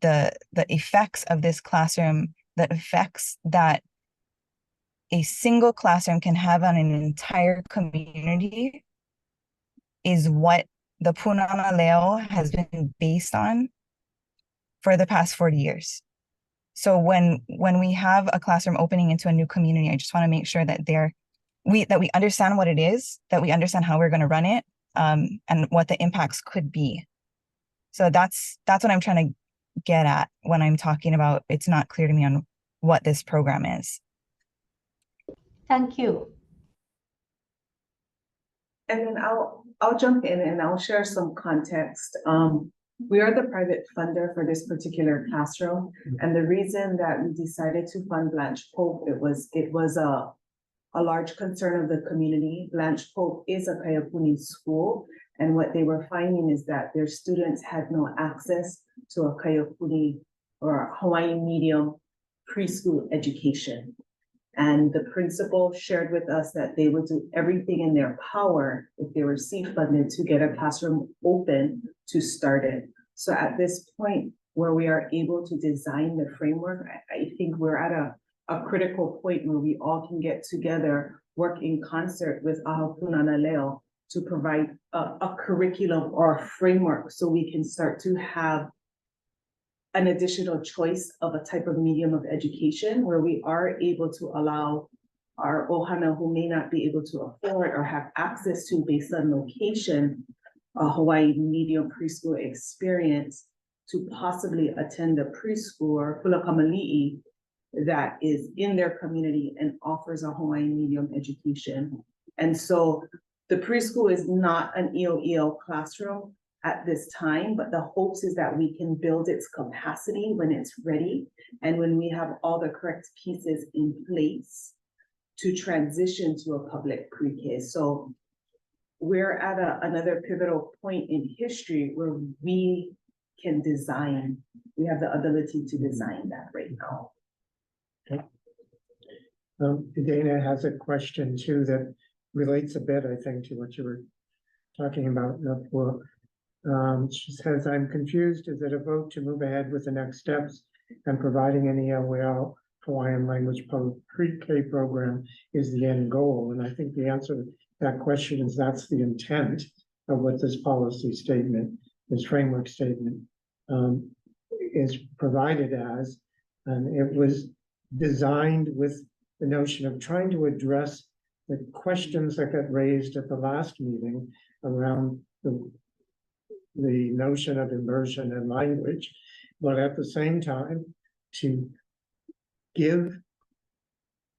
The effects of this classroom, the effects that a single classroom can have on an entire community is what the Punana Leo has been based on for the past 40 years. So when we have a classroom opening into a new community, I just want to make sure that we understand what it is, that we understand how we're going to run it, and what the impacts could be. So that's what I'm trying to get at when I'm talking about it's not clear to me on what this program is. Thank you. And then I'll jump in and I'll share some context. We are the private funder for this particular classroom. And the reason that we decided to fund Blanche Pope, it was a large concern of the community. Blanche Pope is a Kayupuni school. And what they were finding is that their students had no access to a Kayupuni or Hawaiian medium preschool education. And the principal shared with us that they would do everything in their power if they were seat funded to get a classroom open to start it. So at this point where we are able to design the framework, I think we're at a critical point where we all can get together, work in concert with Punana Leo to provide a curriculum or a framework so we can start to have an additional choice of a type of medium of education where we are able to allow our ohana who may not be able to afford or have access to based on location, a Hawaii medium preschool experience to possibly attend a preschool or pulakamali'i that is in their community and offers a Hawaiian medium education. And so the preschool is not an EOEL classroom at this time, but the hopes is that we can build its capacity when it's ready and when we have all the correct pieces in place to transition to a public pre-K. So we're at another pivotal point in history where we can design, we have the ability to design that right now. Okay. Dana has a question too that relates a bit, I think, to what you were talking about. She says, I'm confused. Is it a vote to move ahead with the next steps and providing an ELL Hawaiian language pre-K program is the end goal? And I think the answer to that question is that's the intent of what this policy statement, this framework statement is provided as. And it was designed with the notion of trying to address the questions that got raised at the last meeting around the the notion of immersion in language, but at the same time, to give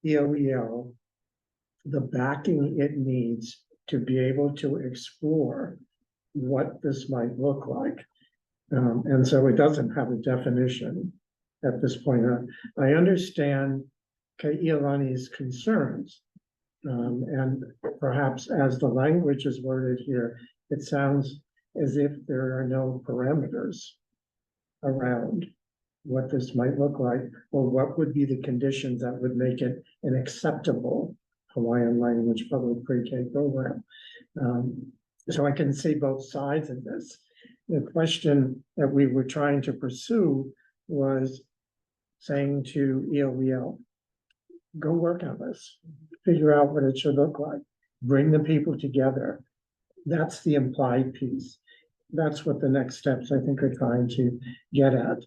ELEL the backing it needs to be able to explore what this might look like. And so it doesn't have a definition at this point. I understand Kailani's concerns. And perhaps as the language is worded here, it sounds as if there are no parameters around what this might look like, or what would be the conditions that would make it an acceptable Hawaiian language public pre-K program. So I can see both sides of this. The question that we were trying to pursue was saying to ELEL, go work on this, figure out what it should look like, bring the people together. That's the implied piece. That's what the next steps, I think, are trying to get at.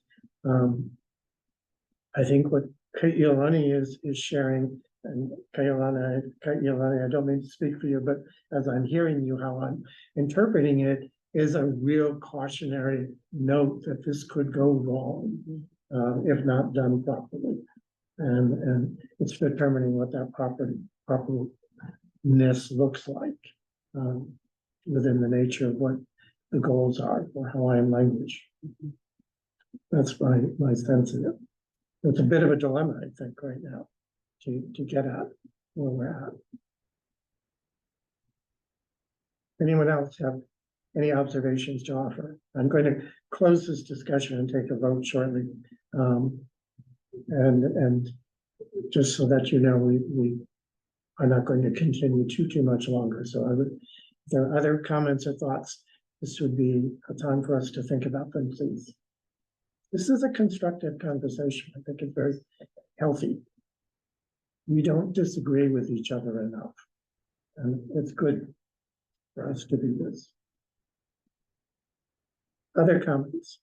I think what Kailani is sharing, and Kailani, I don't mean to speak for you, but as I'm hearing you, how I'm interpreting it, is a real cautionary note that this could go wrong if not done properly. And it's determining what that properness looks like within the nature of what the goals are for Hawaiian language. That's my sense of it. It's a bit of a dilemma, I think, right now to get at where we're at. Anyone else have any observations to offer? I'm going to close this discussion and take a vote shortly. And just so that you know, we are not going to continue too much longer. So I would, if there are other comments or thoughts, this would be a time for us to think about them, please. This is a constructive conversation. I think it's very healthy. We don't disagree with each other enough. And it's good for us to do this. Other comments?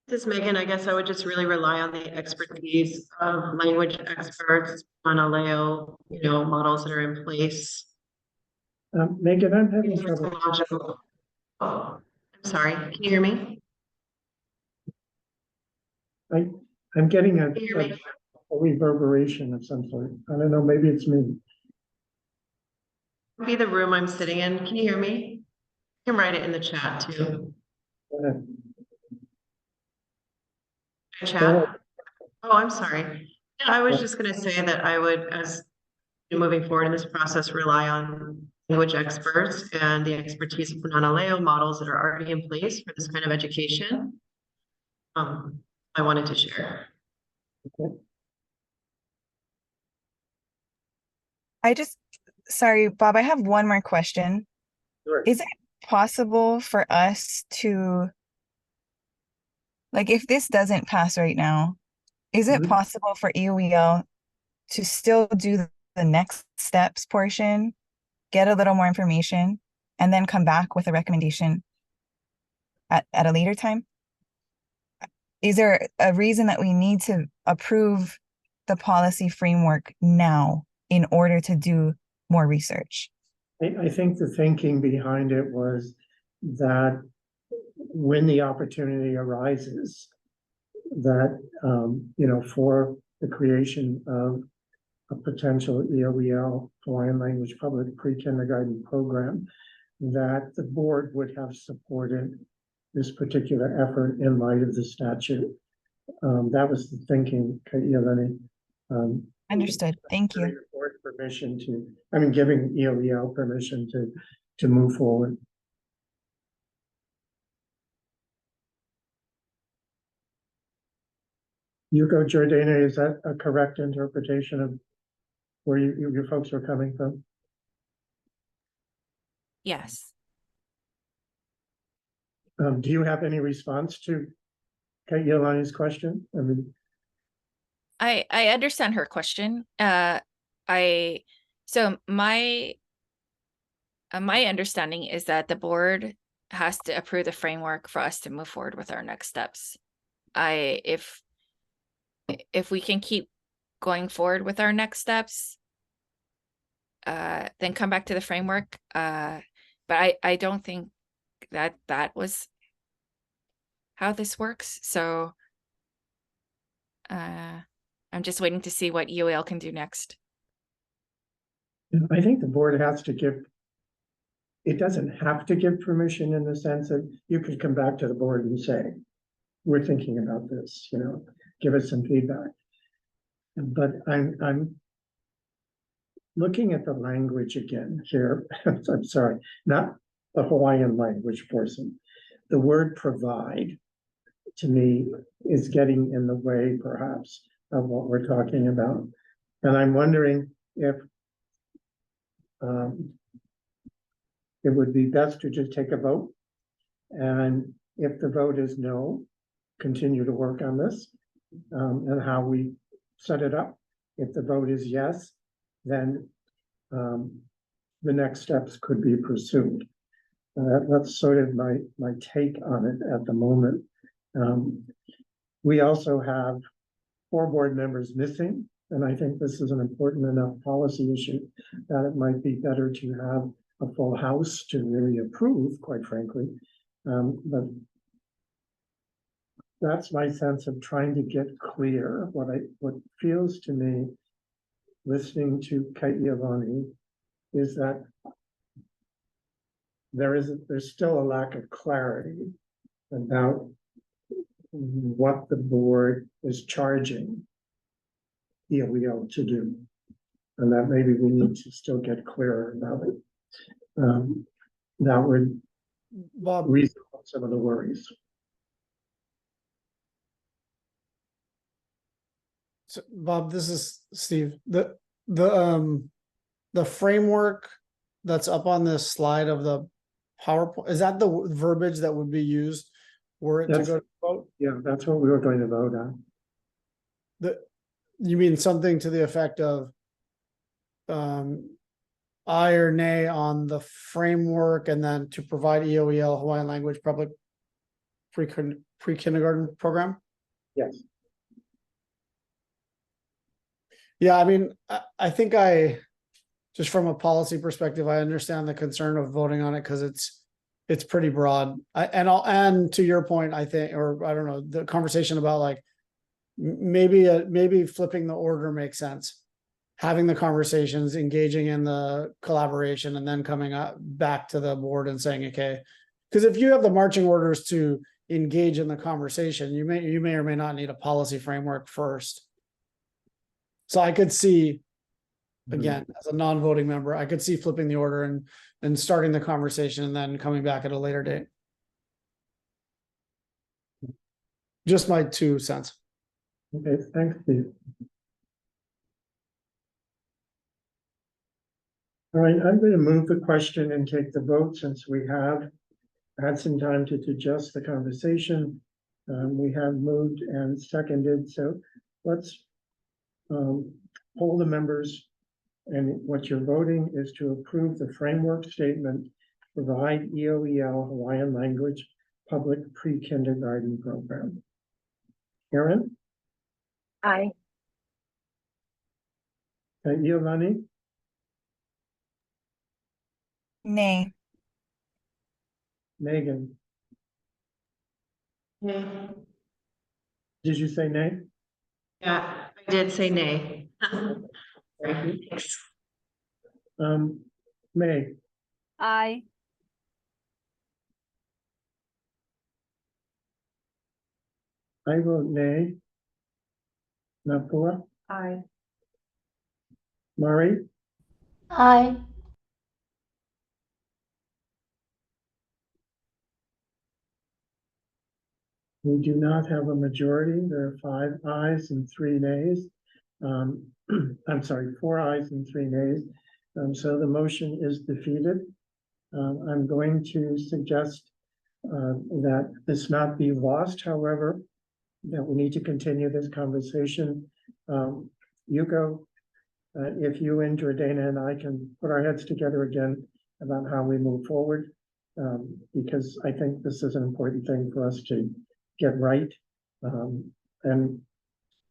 This is Megan. I guess I would just really rely on the expertise of language experts on Aleo, models that are in place. Megan, I'm having trouble. Oh, I'm sorry. Can you hear me? I'm getting a reverberation of some sort. I don't know, maybe it's me. Be the room I'm sitting in. Can you hear me? You can write it in the chat too. Go ahead. Chat. Oh, I'm sorry. Yeah, I was just going to say that I would, as moving forward in this process, rely on language experts and the expertise of non-Aleo models that are already in place for this kind of education. I wanted to share. Okay. Sorry, Bob, I have one more question. Sure. Is it possible for us to, like, if this doesn't pass right now, is it possible for EOEL to still do the next steps portion, get a little more information, and then come back with a recommendation at a later time? Is there a reason that we need to approve the policy framework now in order to do more research? I think the thinking behind it was that when the opportunity arises, that, for the creation of a potential EOEL Hawaiian language public pre-kindergarten program, that the board would have supported this particular effort in light of the statute. That was the thinking, Kailani. Understood. Thank you. Board permission giving EOEL permission to move forward. Yuko Jordana, is that a correct interpretation of where your folks are coming from? Yes. Do you have any response to Kailani's question? I understand her question. So my understanding is that the board has to approve the framework for us to move forward with our next steps. If we can keep going forward with our next steps, then come back to the framework. But I don't think that was how this works. So I'm just waiting to see what EOL can do next. I think the board has to give, it doesn't have to give permission in the sense that you could come back to the board and say, we're thinking about this, you know, give us some feedback. But I'm looking at the language again here. I'm sorry, not the Hawaiian language portion. The word provide, to me, is getting in the way, perhaps, of what we're talking about. And I'm wondering if it would be best to just take a vote. And if the vote is no, continue to work on this and how we set it up. If the vote is yes, then the next steps could be pursued. That's sort of my take on it at the moment. We also have 4 board members missing, and I think this is an important enough policy issue that it might be better to have a full house to really approve, quite frankly. But that's my sense of trying to get clear what feels to me, listening to Kai'ilani, is that there's still a lack of clarity about what the board is charging ELBO to do, and that maybe we need to still get clearer about it. That would resolve some of the worries. So, Bob, this is Steve. The framework that's up on this slide of the PowerPoint, is that the verbiage that would be used were it to go to vote? Yeah, that's what we were going to vote on. You mean something to the effect of aye or nay on the framework, and then to provide EOEL Hawaiian language public pre-kindergarten program? Yes. Yeah, I mean, I think just from a policy perspective, I understand the concern of voting on it because it's pretty broad. And to your point, I think, or I don't know, the conversation about like maybe flipping the order makes sense. Having the conversations, engaging in the collaboration, and then coming up back to the board and saying, okay, because if you have the marching orders to engage in the conversation, you may or may not need a policy framework first. So I could see, again, as a non-voting member, I could see flipping the order and starting the conversation and then coming back at a later date. Just my 2 cents. Okay, thanks, Steve. All right, I'm going to move the question and take the vote since we have had some time to digest the conversation. We have moved and seconded, so let's poll the members. And what you're voting is to approve the framework statement, provide EOEL Hawaiian language public pre-kindergarten program. Karen? Aye. Iolani? Nay. Megan? Nay. Did you say nay? Yeah, I did say nay. Thanks. May? Aye. I vote nay. Napua? Aye. Murray? Aye. We do not have a majority. There are 5 ayes and 3 nays. I'm sorry, 4 ayes and 3 nays. So the motion is defeated. I'm going to suggest that this not be lost, however, that we need to continue this conversation. Yuko, if you and Jordana and I can put our heads together again about how we move forward, because I think this is an important thing for us to get right. And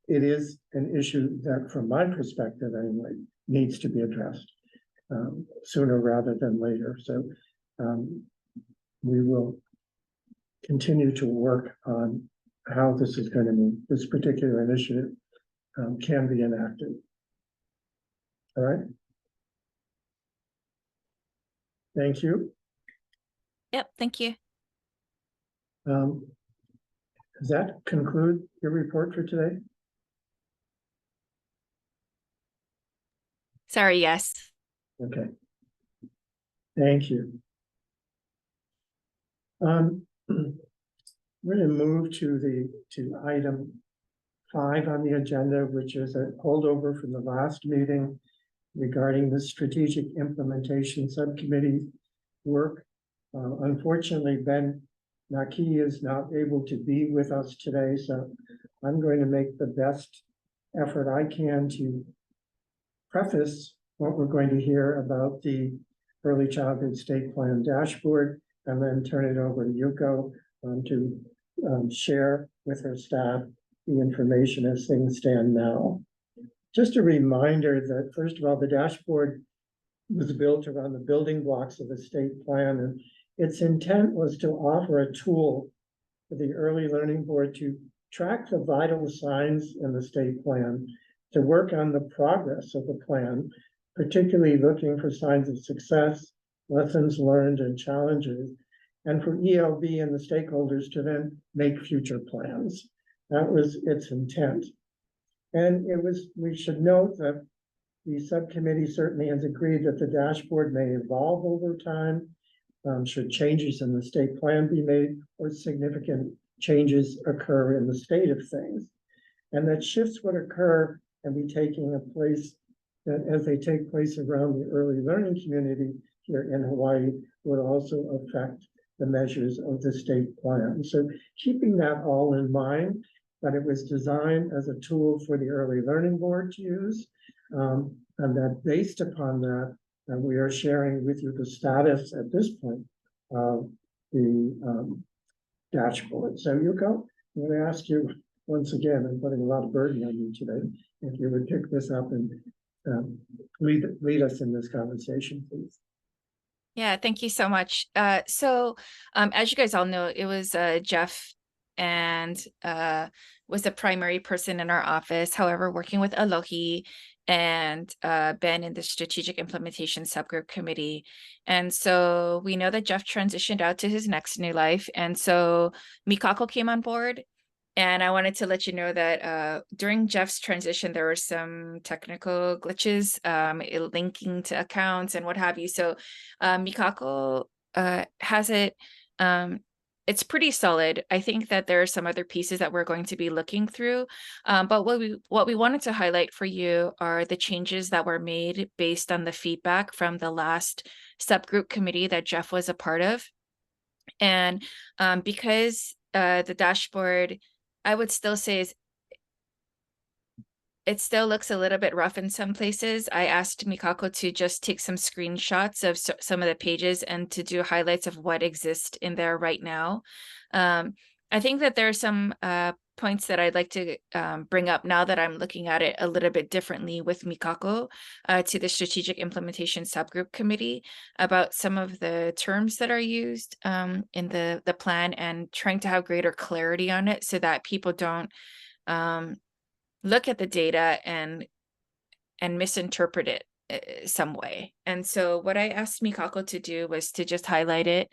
it is an issue that, from my perspective anyway, needs to be addressed. sooner rather than later. So we will continue to work on how this is going to move, this particular initiative can be enacted. All right. Thank you. Yep, thank you. Does that conclude your report for today? Sorry, yes. Okay. Thank you. We're going to move to item 5 on the agenda, which is a holdover from the last meeting regarding the strategic implementation subcommittee work. Unfortunately, Ben Naki is not able to be with us today, so I'm going to make the best effort I can to preface what we're going to hear about the Early Childhood State Plan dashboard, and then turn it over to Yuko to share with her staff the information as things stand now. Just a reminder that, first of all, the dashboard was built around the building blocks of the state plan, and its intent was to offer a tool for the Early Learning Board to track the vital signs in the state plan, to work on the progress of the plan, particularly looking for signs of success, lessons learned, and challenges, and for ELB and the stakeholders to then make future plans. That was its intent. And we should note that the subcommittee certainly has agreed that the dashboard may evolve over time, should changes in the state plan be made or significant changes occur in the state of things. And that shifts would occur and be taking place as they take place around the early learning community here in Hawaii would also affect the measures of the state plan. So keeping that all in mind, that it was designed as a tool for the Early Learning Board to use, and that based upon that, we are sharing with you the status at this point of the dashboard. So Yuko, I'm going to ask you once again, I'm putting a lot of burden on you today, if you would pick this up and lead us in this conversation, please. Yeah, thank you so much. So as you guys all know, it was Jeff and was the primary person in our office. However, working with Alohi and Ben in the Strategic Implementation Subgroup Committee. And so we know that Jeff transitioned out to his next new life. And so Mikako came on board. And I wanted to let you know that during Jeff's transition, there were some technical glitches, linking to accounts and what have you. So Mikako has it. It's pretty solid. I think that there are some other pieces that we're going to be looking through. But what we wanted to highlight for you are the changes that were made based on the feedback from the last subgroup committee that Jeff was a part of. And because the dashboard, I would still say it still looks a little bit rough in some places. I asked Mikako to just take some screenshots of some of the pages and to do highlights of what exists in there right now. I think that there are some points that I'd like to bring up now that I'm looking at it a little bit differently with Mikako to the Strategic Implementation Subgroup Committee about some of the terms that are used in the plan and trying to have greater clarity on it so that people don't look at the data and misinterpret it some way. And so what I asked Mikako to do was to just highlight it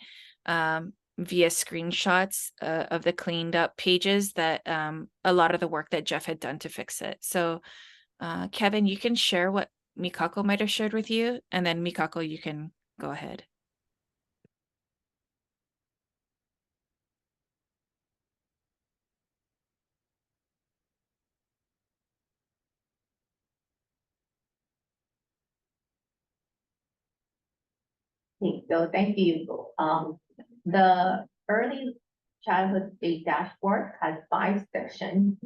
via screenshots of the cleaned up pages that a lot of the work that Jeff had done to fix it. So Kevin, you can share what Mikako might have shared with you, and then Mikako, you can go ahead. So thank you. The early childhood state dashboard has 5 sections.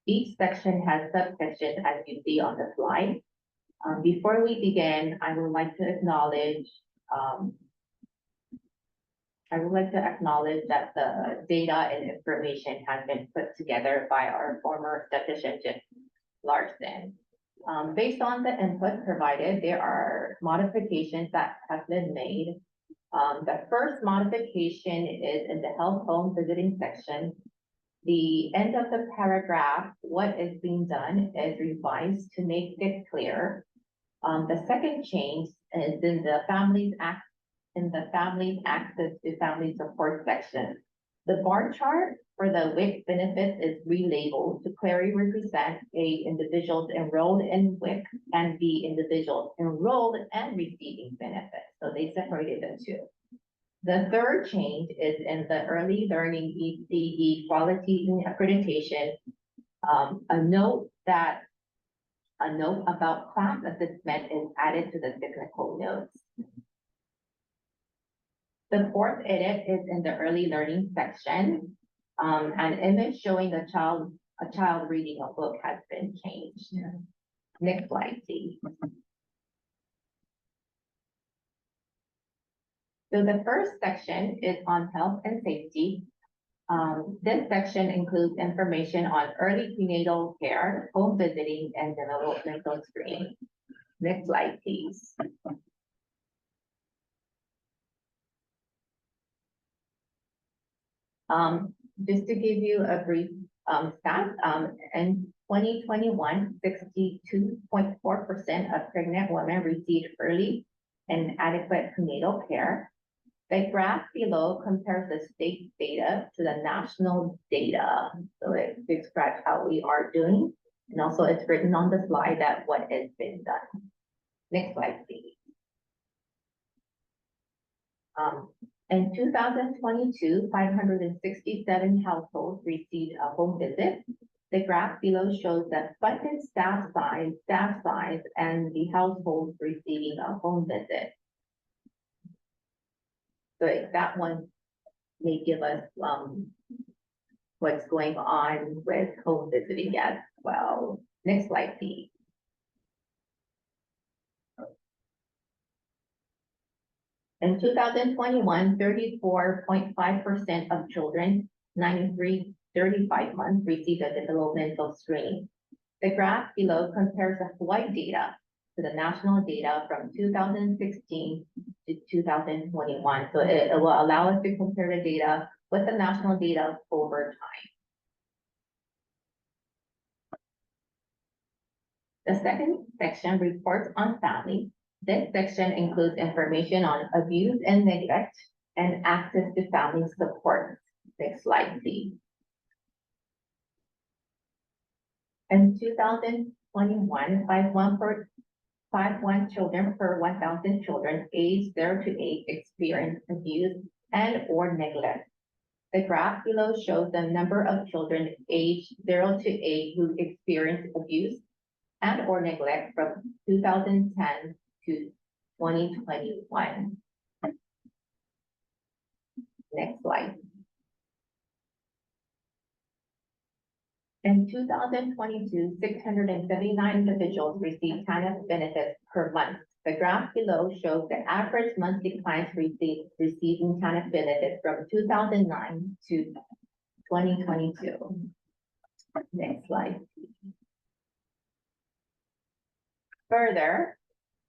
Each section has subsections as you see on the slide. Before we begin, I would like to acknowledge that the data and information has been put together by our former statistician, Larson. Based on the input provided, there are modifications that have been made. The first modification is in the health home visiting section. The end of the paragraph, what is being done, is revised to make it clear. The second change is in the Families Access to Family Support section. The bar chart for the WIC benefits is relabeled to clearly represent A, individuals enrolled in WIC, and B, individuals enrolled and receiving benefits. So they separated the two. The third change is in the early learning ECE quality and accreditation. A note about class assessment is added to the technical notes. The fourth edit is in the early learning section. An image showing a child reading a book has been changed. Next slide, please. So the first section is on health and safety. This section includes information on early prenatal care, home visiting, and developmental screening. Next slide, please. Just to give you a brief stat, in 2021, 62.4% of pregnant women received early and adequate prenatal care. The graph below compares the state data to the national data. So it describes how we are doing. And also it's written on the slide that what has been done. Next slide, please. In 2022, 567 households received a home visit. The graph below shows that funded staff size, and the households receiving a home visit. So that one may give us what's going on with home visiting as well. Next slide, please. In 2021, 34.5% of children 35 months received a developmental screening. The graph below compares the Hawaii data to the national data from 2016 to 2021. So it will allow us to compare the data with the national data over time. The second section reports on family. This section includes information on abuse and neglect and access to family support. Next slide, please. In 2021, 5.1 children per 1,000 children aged 0 to 8 experienced abuse and or neglect. The graph below shows the number of children aged 0 to 8 who experienced abuse and or neglect from 2010 to 2021. Next slide. In 2022, 679 individuals received TANF benefits per month. The graph below shows the average monthly clients receiving TANF benefits from 2009 to 2022. Next slide. Further,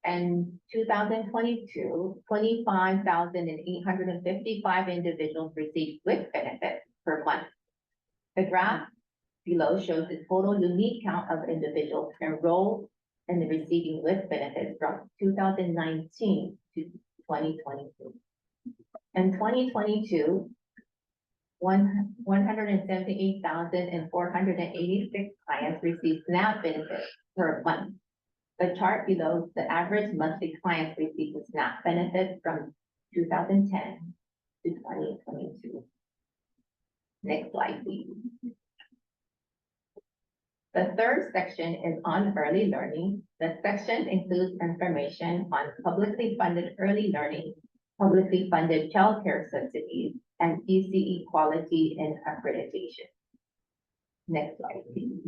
in 2022, 25,855 individuals received WIC benefits per month. The graph below shows the total unique count of individuals enrolled in the receiving WIC benefits from 2019 to 2022. In 2022, 178,486 clients received SNAP benefits per month. The chart below the average monthly clients received the SNAP benefits from 2010 to 2022. Next slide, please. The third section is on early learning. The section includes information on publicly funded early learning, publicly funded child care subsidies, and ECE quality and accreditation. Next slide, please.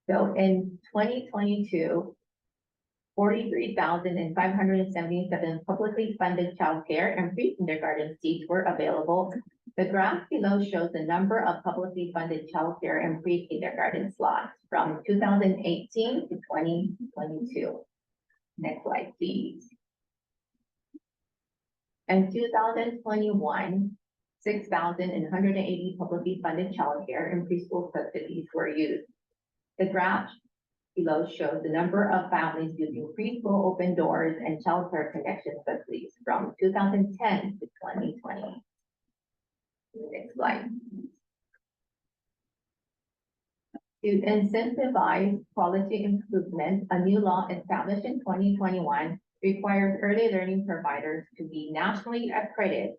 So in 2022, 43,577 publicly funded child care and pre-kindergarten seats were available The graph below shows the number of publicly funded childcare and pre-kindergarten slots from 2018 to 2022. Next slide, please. In 2021, 6,180 publicly funded childcare and preschool subsidies were used. The graph below shows the number of families using preschool open doors and childcare connection subsidies from 2010 to 2020. Next slide. To incentivize quality improvement, a new law established in 2021 requires early learning providers to be nationally accredited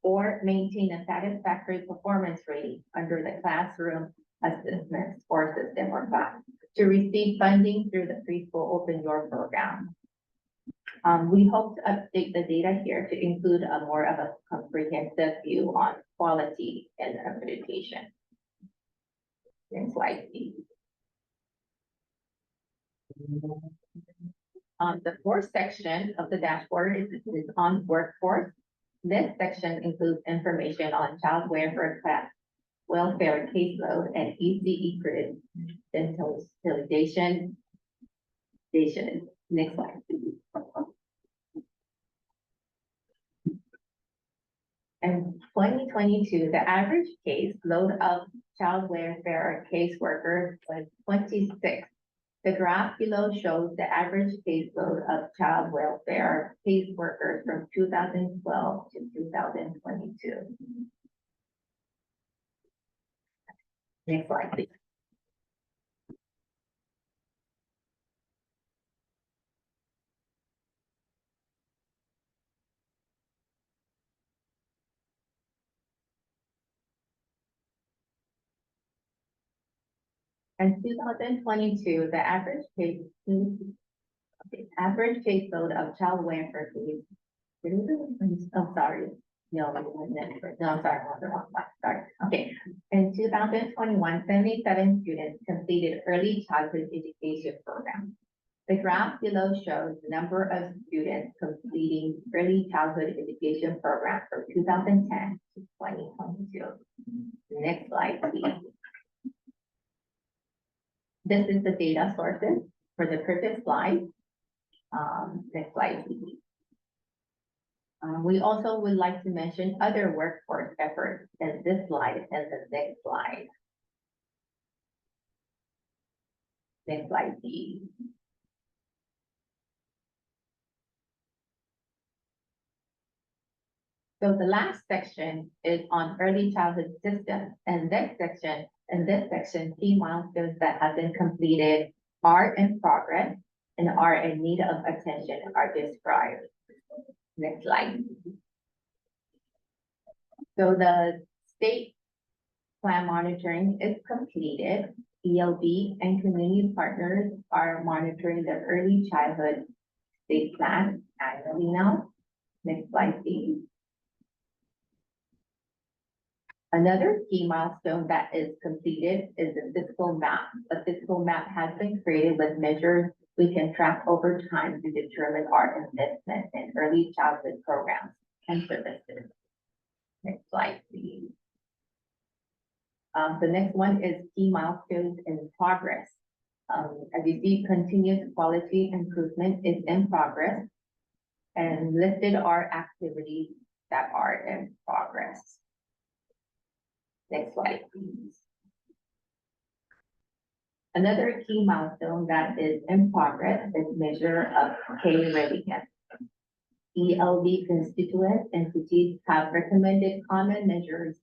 or maintain a satisfactory performance rating under the Classroom Assessment Score System or CLAS to receive funding through the Preschool Open Door program. We hope to update the data here to include a more of a comprehensive view on quality and accreditation. Next slide, please. The fourth section of the dashboard is on workforce. This section includes information on child welfare caseload and ECE credentialization. Next slide, please. In 2022, the average caseload of child welfare caseworkers was 26. The graph below shows the average caseload of child welfare caseworkers from 2012 to 2022. Next slide, please. In 2022, the average caseload of child welfare cases. I'm sorry. No, I'm sorry, sorry. Okay. In 2021, 77 students completed early childhood education program. The graph below shows the number of students completing early childhood education program from 2010 to 2022. Next slide, please. This is the data sources for the previous slide. Next slide, please. We also would like to mention other workforce efforts in this slide and the next slide. Next slide, please. So the last section is on early childhood systems, and in this section, key milestones that have been completed, are in progress, and are in need of attention are described. Next slide. So the state plan monitoring is completed. ELB and community partners are monitoring the early childhood state plan annually now. Next slide, please. Another key milestone that is completed is the fiscal map. The fiscal map has been created with measures we can track over time to determine our investment in early childhood programs and services. Next slide, please. The next one is key milestones in progress. As you see, continuous quality improvement is in progress, and listed are activities that are in progress. Next slide, please. Another key milestone that is in progress is measure of K readiness. ELB constituent entities have recommended common measures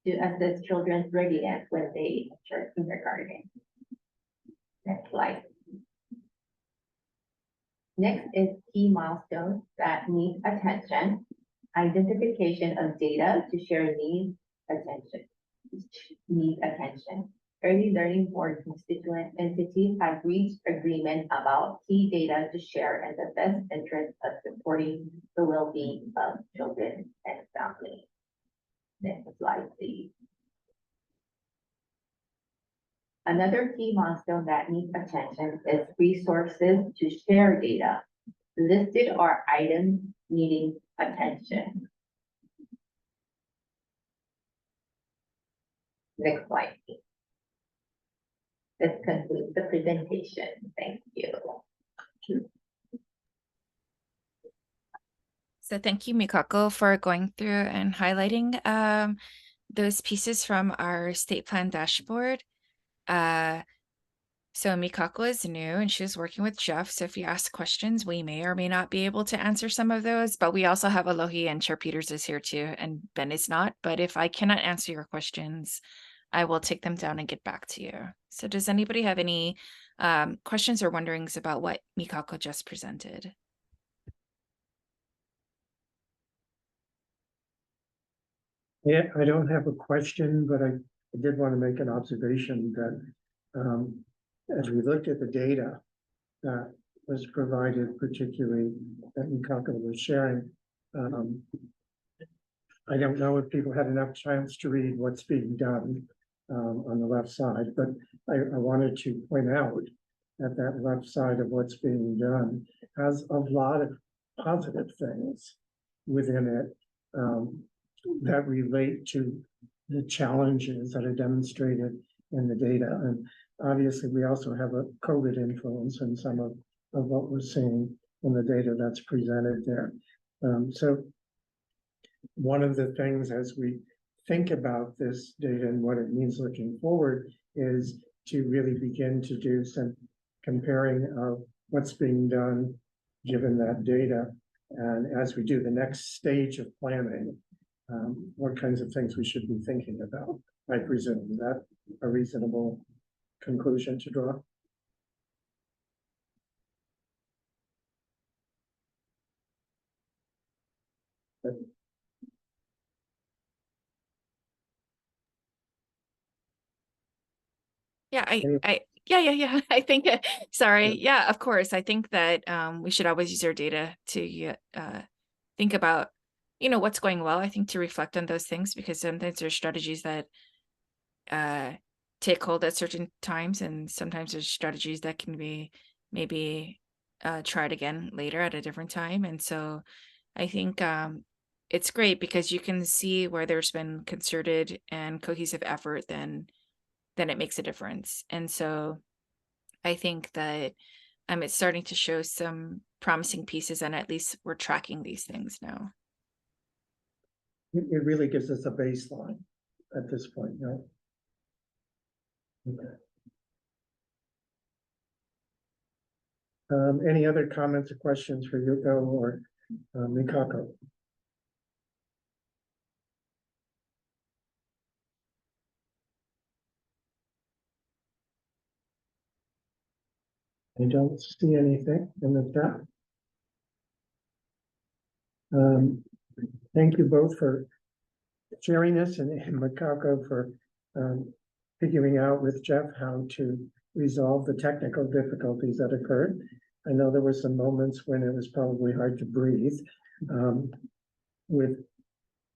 to assess children's readiness when they enter kindergarten. Next slide. Next is key milestones that need attention. Identification of data to share needs attention. Early learning board constituent entities have reached agreement about key data to share in the best interest of supporting the well-being of children and families. Next slide, please. Another key milestone that needs attention is resources to share data. Listed are items needing attention. Next slide, please. This concludes the presentation. Thank you. So thank you, Mikako, for going through and highlighting those pieces from our state plan dashboard. So Mikako is new and she's working with Jeff. So if you ask questions, we may or may not be able to answer some of those, but we also have Alohi and Chair Peters is here too, and Ben is not. But if I cannot answer your questions, I will take them down and get back to you. So does anybody have any questions or wonderings about what Mikako just presented? Yeah, I don't have a question, but I did want to make an observation that as we looked at the data that was provided, particularly that Mikako was sharing, I don't know if people had enough chance to read what's being done on the left side, but I wanted to point out that that left side of what's being done has a lot of positive things within it that relate to the challenges that are demonstrated in the data. And obviously, we also have a COVID influence in some of what we're seeing in the data that's presented there. So one of the things as we think about this data and what it means looking forward is to really begin to do some comparing of what's being done given that data. And as we do the next stage of planning, what kinds of things we should be thinking about. I presume is that a reasonable conclusion to draw? Yeah, yeah. I think, sorry. Yeah, of course. I think that we should always use our data to think about, what's going well. I think to reflect on those things, because sometimes there's strategies that take hold at certain times, and sometimes there's strategies that can be maybe tried again later at a different time. And so I think it's great because you can see where there's been concerted and cohesive effort, then it makes a difference. And so I think that it's starting to show some promising pieces, and at least we're tracking these things now. It really gives us a baseline at this point, right? Okay. Any other comments or questions for Yuko or Mikako? I don't see anything in the chat. Thank you both for sharing this, and Mikako for figuring out with Jeff how to resolve the technical difficulties that occurred. I know there were some moments when it was probably hard to breathe with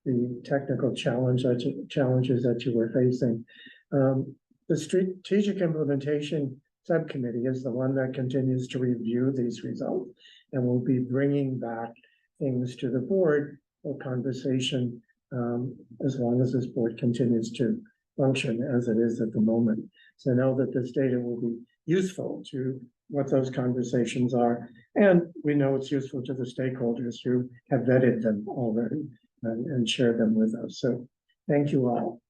the technical challenges that you were facing. The strategic implementation subcommittee is the one that continues to review these results, and will be bringing back things to the board for conversation as long as this board continues to function as it is at the moment. So know that this data will be useful to what those conversations are, and we know it's useful to the stakeholders who have vetted them already and shared them with us. So thank you all.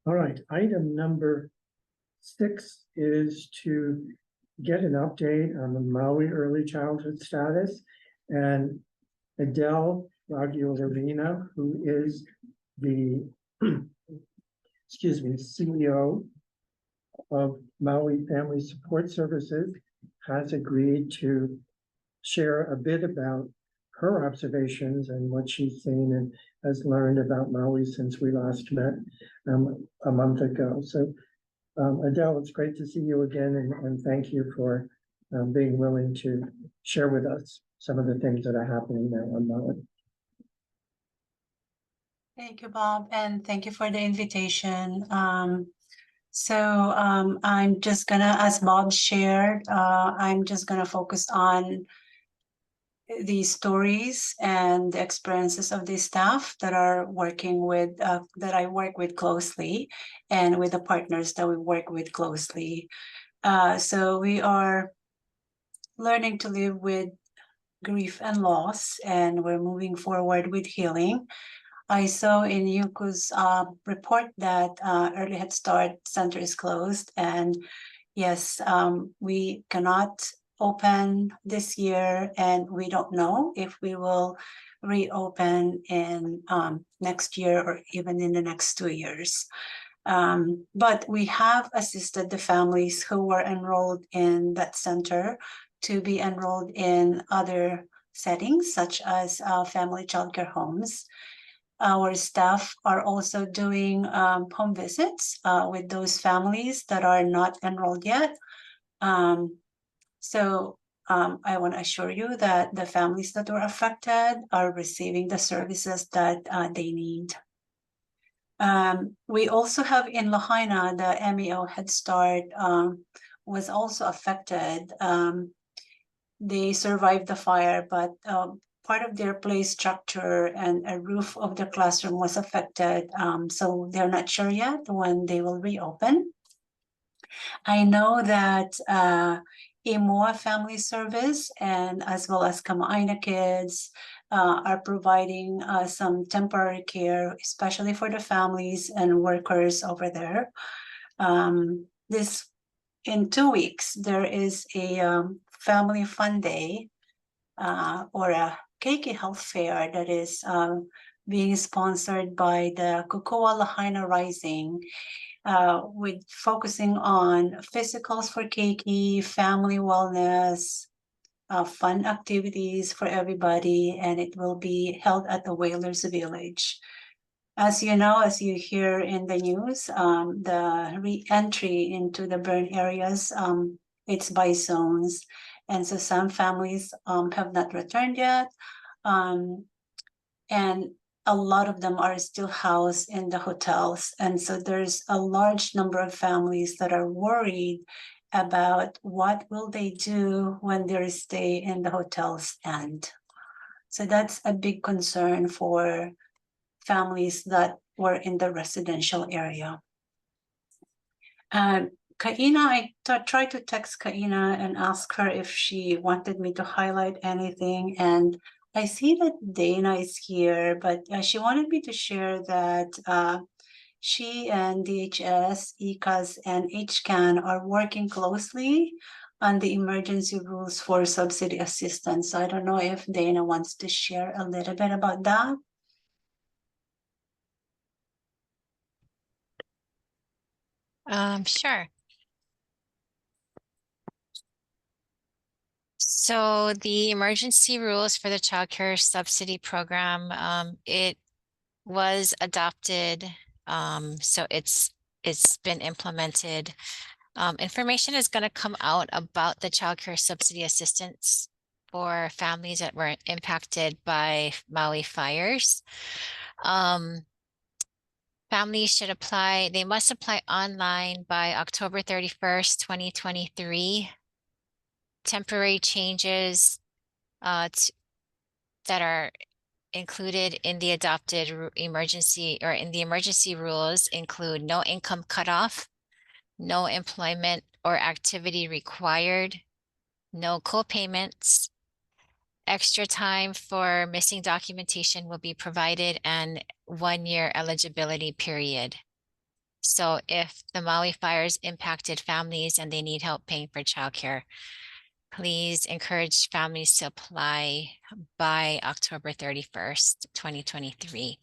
All right, item number 6 is to get an update on the Maui early childhood status, and Adele Raguiolina, who is the CEO of Maui Family Support Services, has agreed to share a bit about her observations and what she's seen and has learned about Maui since we last met a month ago. So Adele, it's great to see you again, and thank you for being willing to share with us some of the things that are happening now on Maui. Thank you, Bob, and thank you for the invitation. I'm just gonna, as Bob shared, I'm just gonna focus on the stories and the experiences of the staff that are working with, that I work with closely, and with the partners that we work with closely. So we are learning to live with grief and loss, and we're moving forward with healing. I saw in Yuko's report that Early Head Start Center is closed, and yes, we cannot open this year, and we don't know if we will reopen in next year or even in the next 2 years. But we have assisted the families who were enrolled in that center to be enrolled in other settings, such as family childcare homes. Our staff are also doing home visits with those families that are not enrolled yet. So I want to assure you that the families that were affected are receiving the services that they need. We also have in Lahaina, the MEO Head Start was also affected. They survived the fire, but part of their play structure and a roof of the classroom was affected. So they're not sure yet when they will reopen. I know that Imoa Family Service and as well as Kama'aina Kids are providing some temporary care, especially for the families and workers over there. In 2 weeks, there is a family fun day or a keiki health fair that is being sponsored by the Kokoa Lahaina Rising, with focusing on physicals for keiki, family wellness, fun activities for everybody, and it will be held at the Whalers Village. As you know, as you hear in the news, the re-entry into the burn areas, it's by zones. And so some families have not returned yet. And a lot of them are still housed in the hotels. And so there's a large number of families that are worried about what will they do when their stay in the hotels end. So that's a big concern for families that were in the residential area. Kaina, I tried to text Kaina and ask her if she wanted me to highlight anything, and I see that Dana is here, but she wanted me to share that she and DHS, ECAS, and HCAN are working closely on the emergency rules for subsidy assistance. So I don't know if Dana wants to share a little bit about that. Sure. So the emergency rules for the Child Care Subsidy Program, it was adopted, so it's been implemented. Information is going to come out about the Child Care Subsidy Assistance for families that were impacted by Maui fires. Families should apply, they must apply online by October 31st, 2023. Temporary changes that are included in the adopted emergency or in the emergency rules include no income cutoff, no employment or activity required, no co-payments, extra time for missing documentation will be provided, and 1-year eligibility period. So if the Maui fires impacted families and they need help paying for childcare, please encourage families to apply by October 31st, 2023.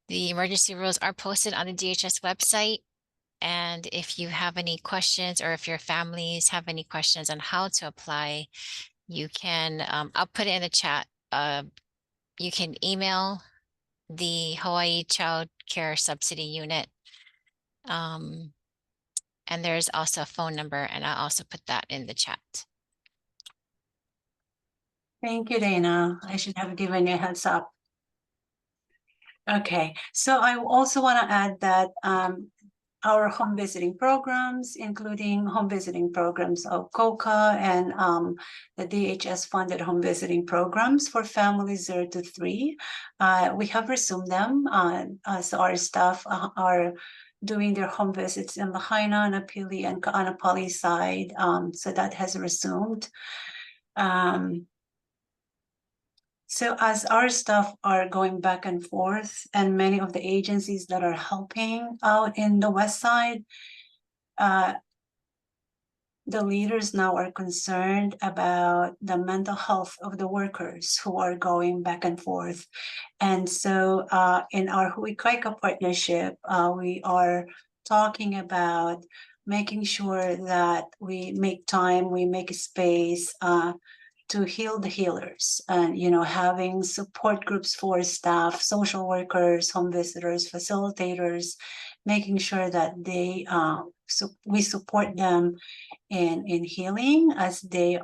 The emergency rules are posted on the DHS website. And if you have any questions or if your families have any questions on how to apply, you can, I'll put it in the chat. You can email the Hawaii Child Care Subsidy Unit. And there's also a phone number, and I'll also put that in the chat. Thank you, Dana. I should have given you a heads up. Okay, so I also want to add that our home visiting programs, including home visiting programs of COCA and the DHS funded home visiting programs for families 0 to 3. We have resumed them as our staff are doing their home visits in Lahaina, Napili, and Ka'anapali side. So that has resumed. So as our staff are going back and forth, and many of the agencies that are helping out in the West Side, the leaders now are concerned about the mental health of the workers who are going back and forth. And so in our Huikaika partnership, we are talking about making sure that we make time, we make space to heal the healers, and having support groups for staff, social workers, home visitors, facilitators, making sure that we support them in healing as they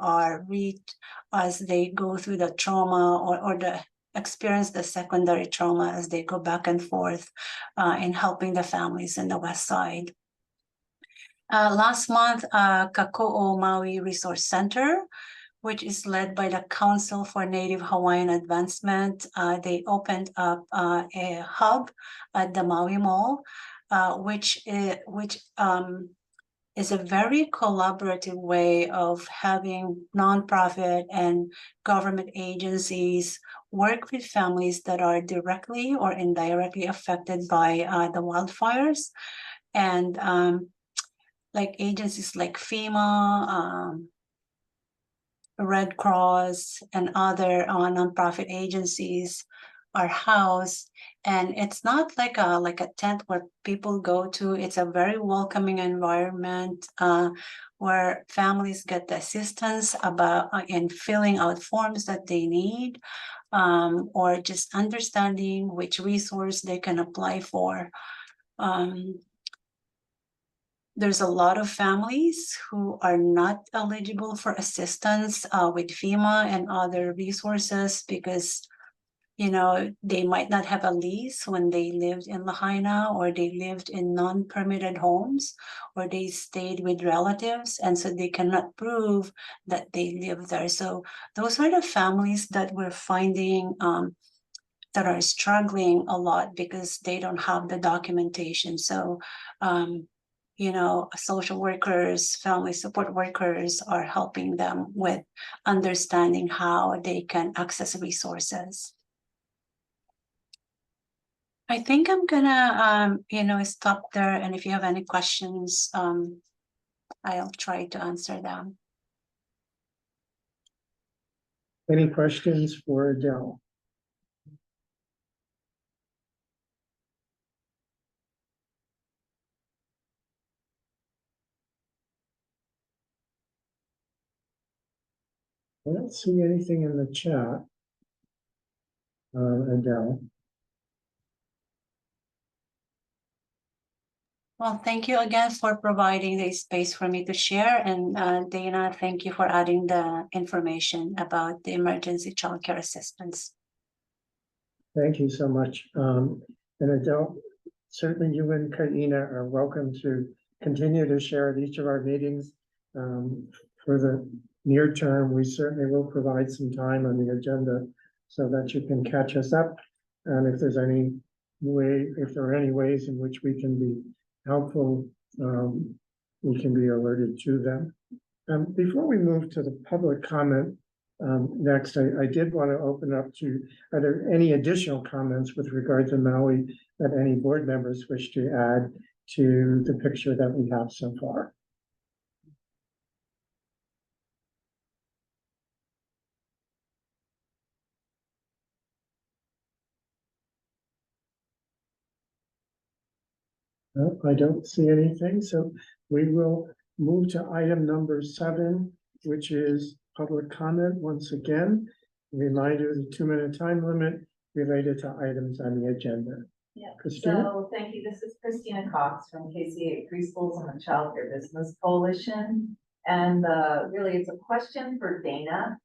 go through the trauma or experience the secondary trauma as they go back and forth in helping the families in the West Side. Last month, Kako'o Maui Resource Center, which is led by the Council for Native Hawaiian Advancement, they opened up a hub at the Maui Mall, which is a very collaborative way of having nonprofit and government agencies work with families that are directly or indirectly affected by the wildfires. And like agencies like FEMA, Red Cross, and other nonprofit agencies are housed. And it's not like a tent where people go to. It's a very welcoming environment where families get the assistance in filling out forms that they need, or just understanding which resource they can apply for. There's a lot of families who are not eligible for assistance with FEMA and other resources because, they might not have a lease when they lived in Lahaina, or they lived in non-permitted homes, or they stayed with relatives, and so they cannot prove that they live there. So those are the families that we're finding that are struggling a lot because they don't have the documentation. So social workers, family support workers are helping them with understanding how they can access resources. I think I'm gonna, stop there. And if you have any questions, I'll try to answer them. Any questions for Adele? I don't see anything in the chat, Adele. Well, thank you again for providing the space for me to share. And Dana, thank you for adding the information about the emergency childcare assistance. Thank you so much. And Adele, certainly you and Kaina are welcome to continue to share at each of our meetings. For the near term, we certainly will provide some time on the agenda so that you can catch us up. And if there are any ways in which we can be helpful, we can be alerted to them. Before we move to the public comment, next, I did want to open up to, are there any additional comments with regard to Maui that any board members wish to add to the picture that we have so far? No, I don't see anything, so we will move to item number 7, which is public comment. Once again, reminder, the 2-minute time limit related to items on the agenda. Yeah, Christina? so thank you. This is Christina Cox from KC8 Preschools and the Child Care Business Coalition. And really it's a question for Dana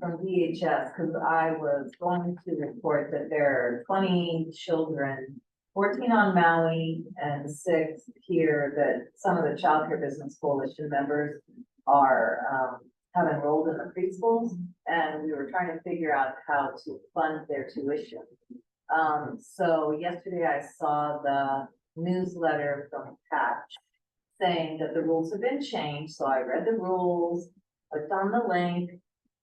from DHS, because I was going to report that there are 20 children 14 on Maui and 6 here that some of the Child Care Business Coalition members are, have enrolled in the preschools, and we were trying to figure out how to fund their tuition. So yesterday I saw the newsletter from Patch saying that the rules have been changed, so I read the rules, clicked on the link,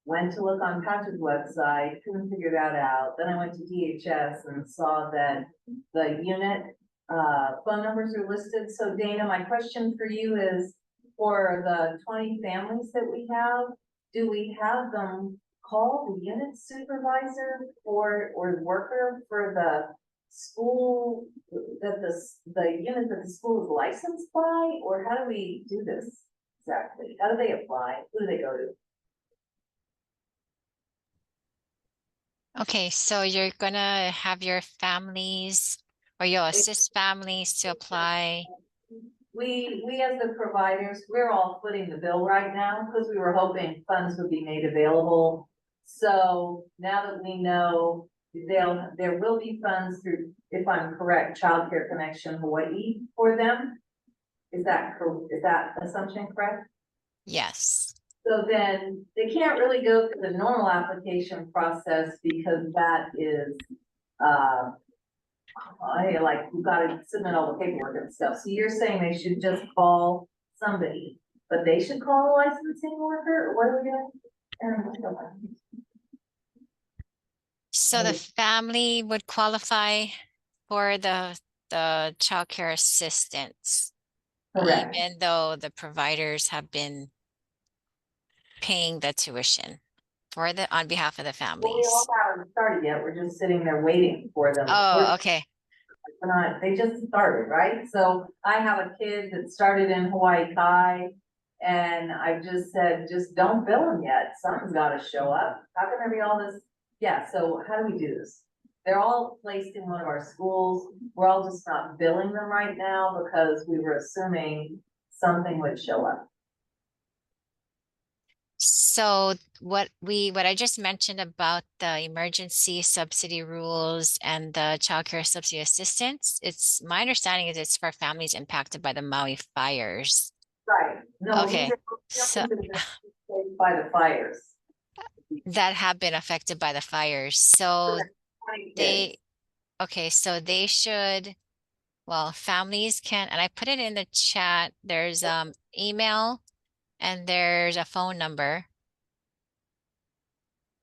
went to look on Patch's website, couldn't figure that out. Then I went to DHS and saw that the unit phone numbers are listed. So Dana, my question for you is, for the 20 families that we have, do we have them call the unit supervisor or worker for the school that the unit that the school is licensed by, or how do we do this exactly? How do they apply? Who do they go to? Okay, so you're gonna have your families or you'll assist families to apply. We as the providers, we're all footing the bill right now because we were hoping funds would be made available. So now that we know there will be funds through, if I'm correct, Child Care Connection Hawaii for them. Is that assumption correct? Yes. So then they can't really go through the normal application process because that is, we've got to submit all the paperwork and stuff. So you're saying they should just call somebody, but they should call a licensing worker, or what are we doing? So the family would qualify for the child care assistance. Correct. Even though the providers have been paying the tuition for on behalf of the families. Well, we all haven't started yet. We're just sitting there waiting for them. Oh, okay. They just started, right? So I have a kid that started in Hawaii Kai, and I just said, just don't bill them yet. Something's got to show up. How can there be all this? Yeah, so how do we do this? They're all placed in one of our schools. We're all just not billing them right now because we were assuming something would show up. So what I just mentioned about the emergency subsidy rules and the child care subsidy assistance, it's my understanding is it's for families impacted by the Maui fires. Right. No, okay. So by the fires that have been affected by the fires. So so they should, well, families can, and I put it in the chat, there's email and there's a phone number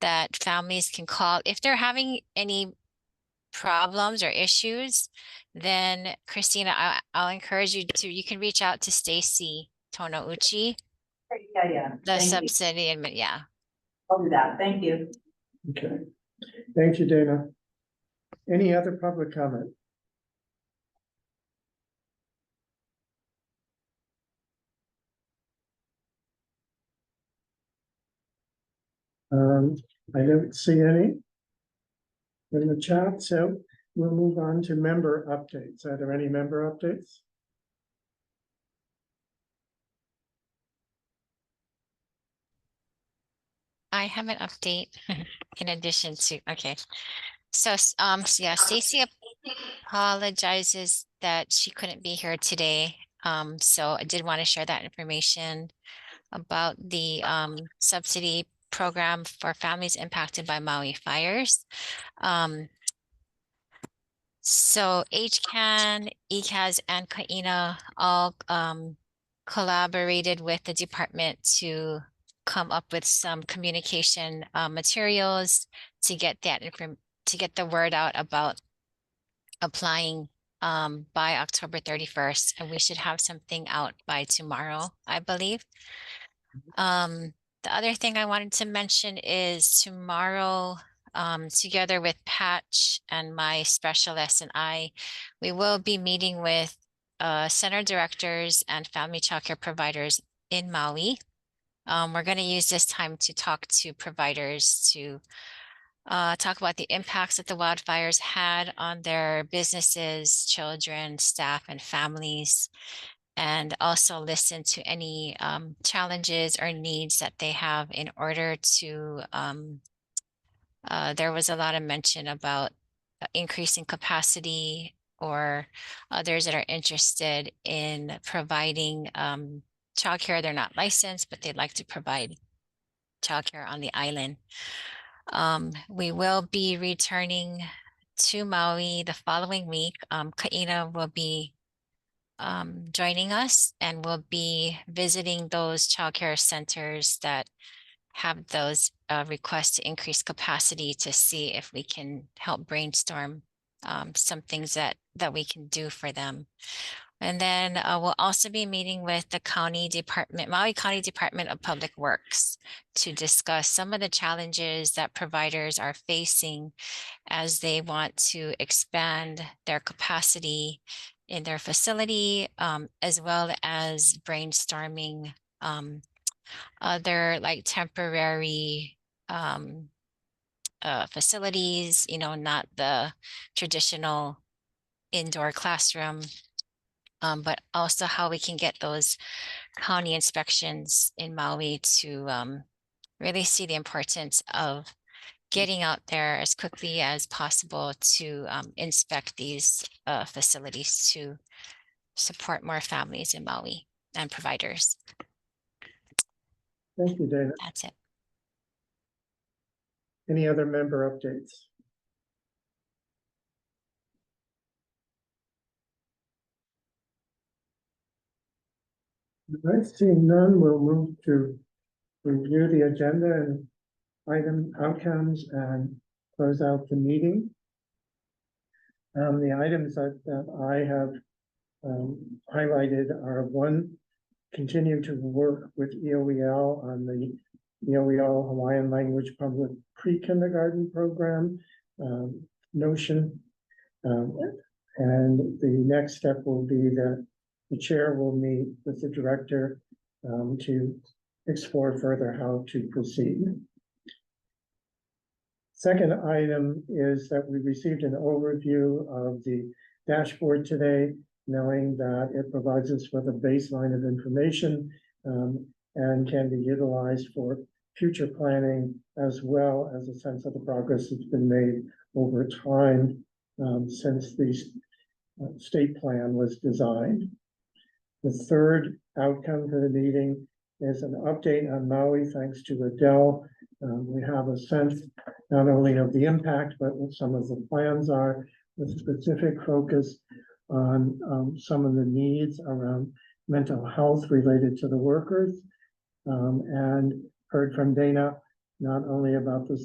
that families can call if they're having any problems or issues. Then Christina, I'll encourage you you can reach out to Stacy Tonouchi. Yeah. The subsidy admin, yeah. I'll do that. Thank you. Okay. Thank you, Dana. Any other public comment? I don't see any in the chat, so we'll move on to member updates. Are there any member updates? I have an update in addition to, okay. So, yeah, Stacy apologizes that she couldn't be here today. So I did want to share that information about the subsidy program for families impacted by Maui fires. So HCAN, ECAS, and KAINA all collaborated with the department to come up with some communication materials to get the word out about applying by October 31st, and we should have something out by tomorrow, I believe. The other thing I wanted to mention is tomorrow, together with Patch and my specialist and we will be meeting with center directors and family childcare providers in Maui. We're going to use this time to talk to providers to talk about the impacts that the wildfires had on their businesses, children, staff, and families, and also listen to any challenges or needs that they have in order to, there was a lot of mention about increasing capacity or others that are interested in providing childcare. They're not licensed, but they'd like to provide childcare on the island. We will be returning to Maui the following week. Kaina will be joining us, and we'll be visiting those childcare centers that have those requests to increase capacity to see if we can help brainstorm some things that we can do for them. And then we'll also be meeting with the Maui County Department of Public Works to discuss some of the challenges that providers are facing as they want to expand their capacity in their facility, as well as brainstorming other like temporary facilities, not the traditional indoor classroom, but also how we can get those county inspections in Maui to really see the importance of getting out there as quickly as possible to inspect these facilities to support more families in Maui and providers. Thank you, Dana. That's it. Any other member updates? All right, seeing none, we'll move to review the agenda and item outcomes and close out the meeting. The items that I have highlighted are: one, continue to work with EOEL on the EOEL Hawaiian Language Public Pre-Kindergarten Program notion. And the next step will be that the chair will meet with the director to explore further how to proceed. Second item is that we received an overview of the dashboard today, knowing that it provides us with a baseline of information and can be utilized for future planning, as well as a sense of the progress that's been made over time since the state plan was designed. The third outcome for the meeting is an update on Maui, thanks to Adele. We have a sense not only of the impact, but what some of the plans are, with specific focus on some of the needs around mental health related to the workers, and heard from Dana not only about the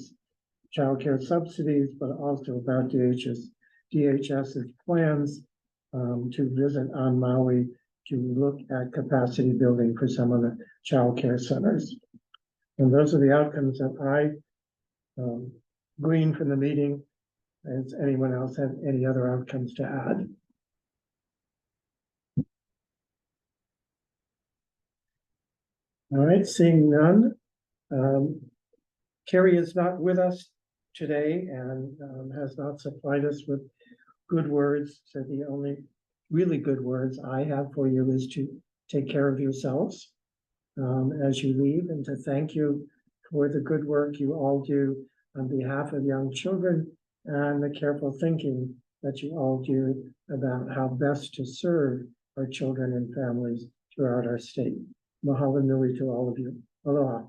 childcare subsidies, but also about DHS's plans to visit on Maui to look at capacity building for some of the childcare centers. And those are the outcomes that I gleaned from the meeting. Does anyone else have any other outcomes to add? All right, seeing none. Carrie is not with us today and has not supplied us with good words. So the only really good words I have for you is to take care of yourselves as you leave, and to thank you for the good work you all do on behalf of young children and the careful thinking that you all do about how best to serve our children and families throughout our state. Mahalo nui to all of you. Aloha.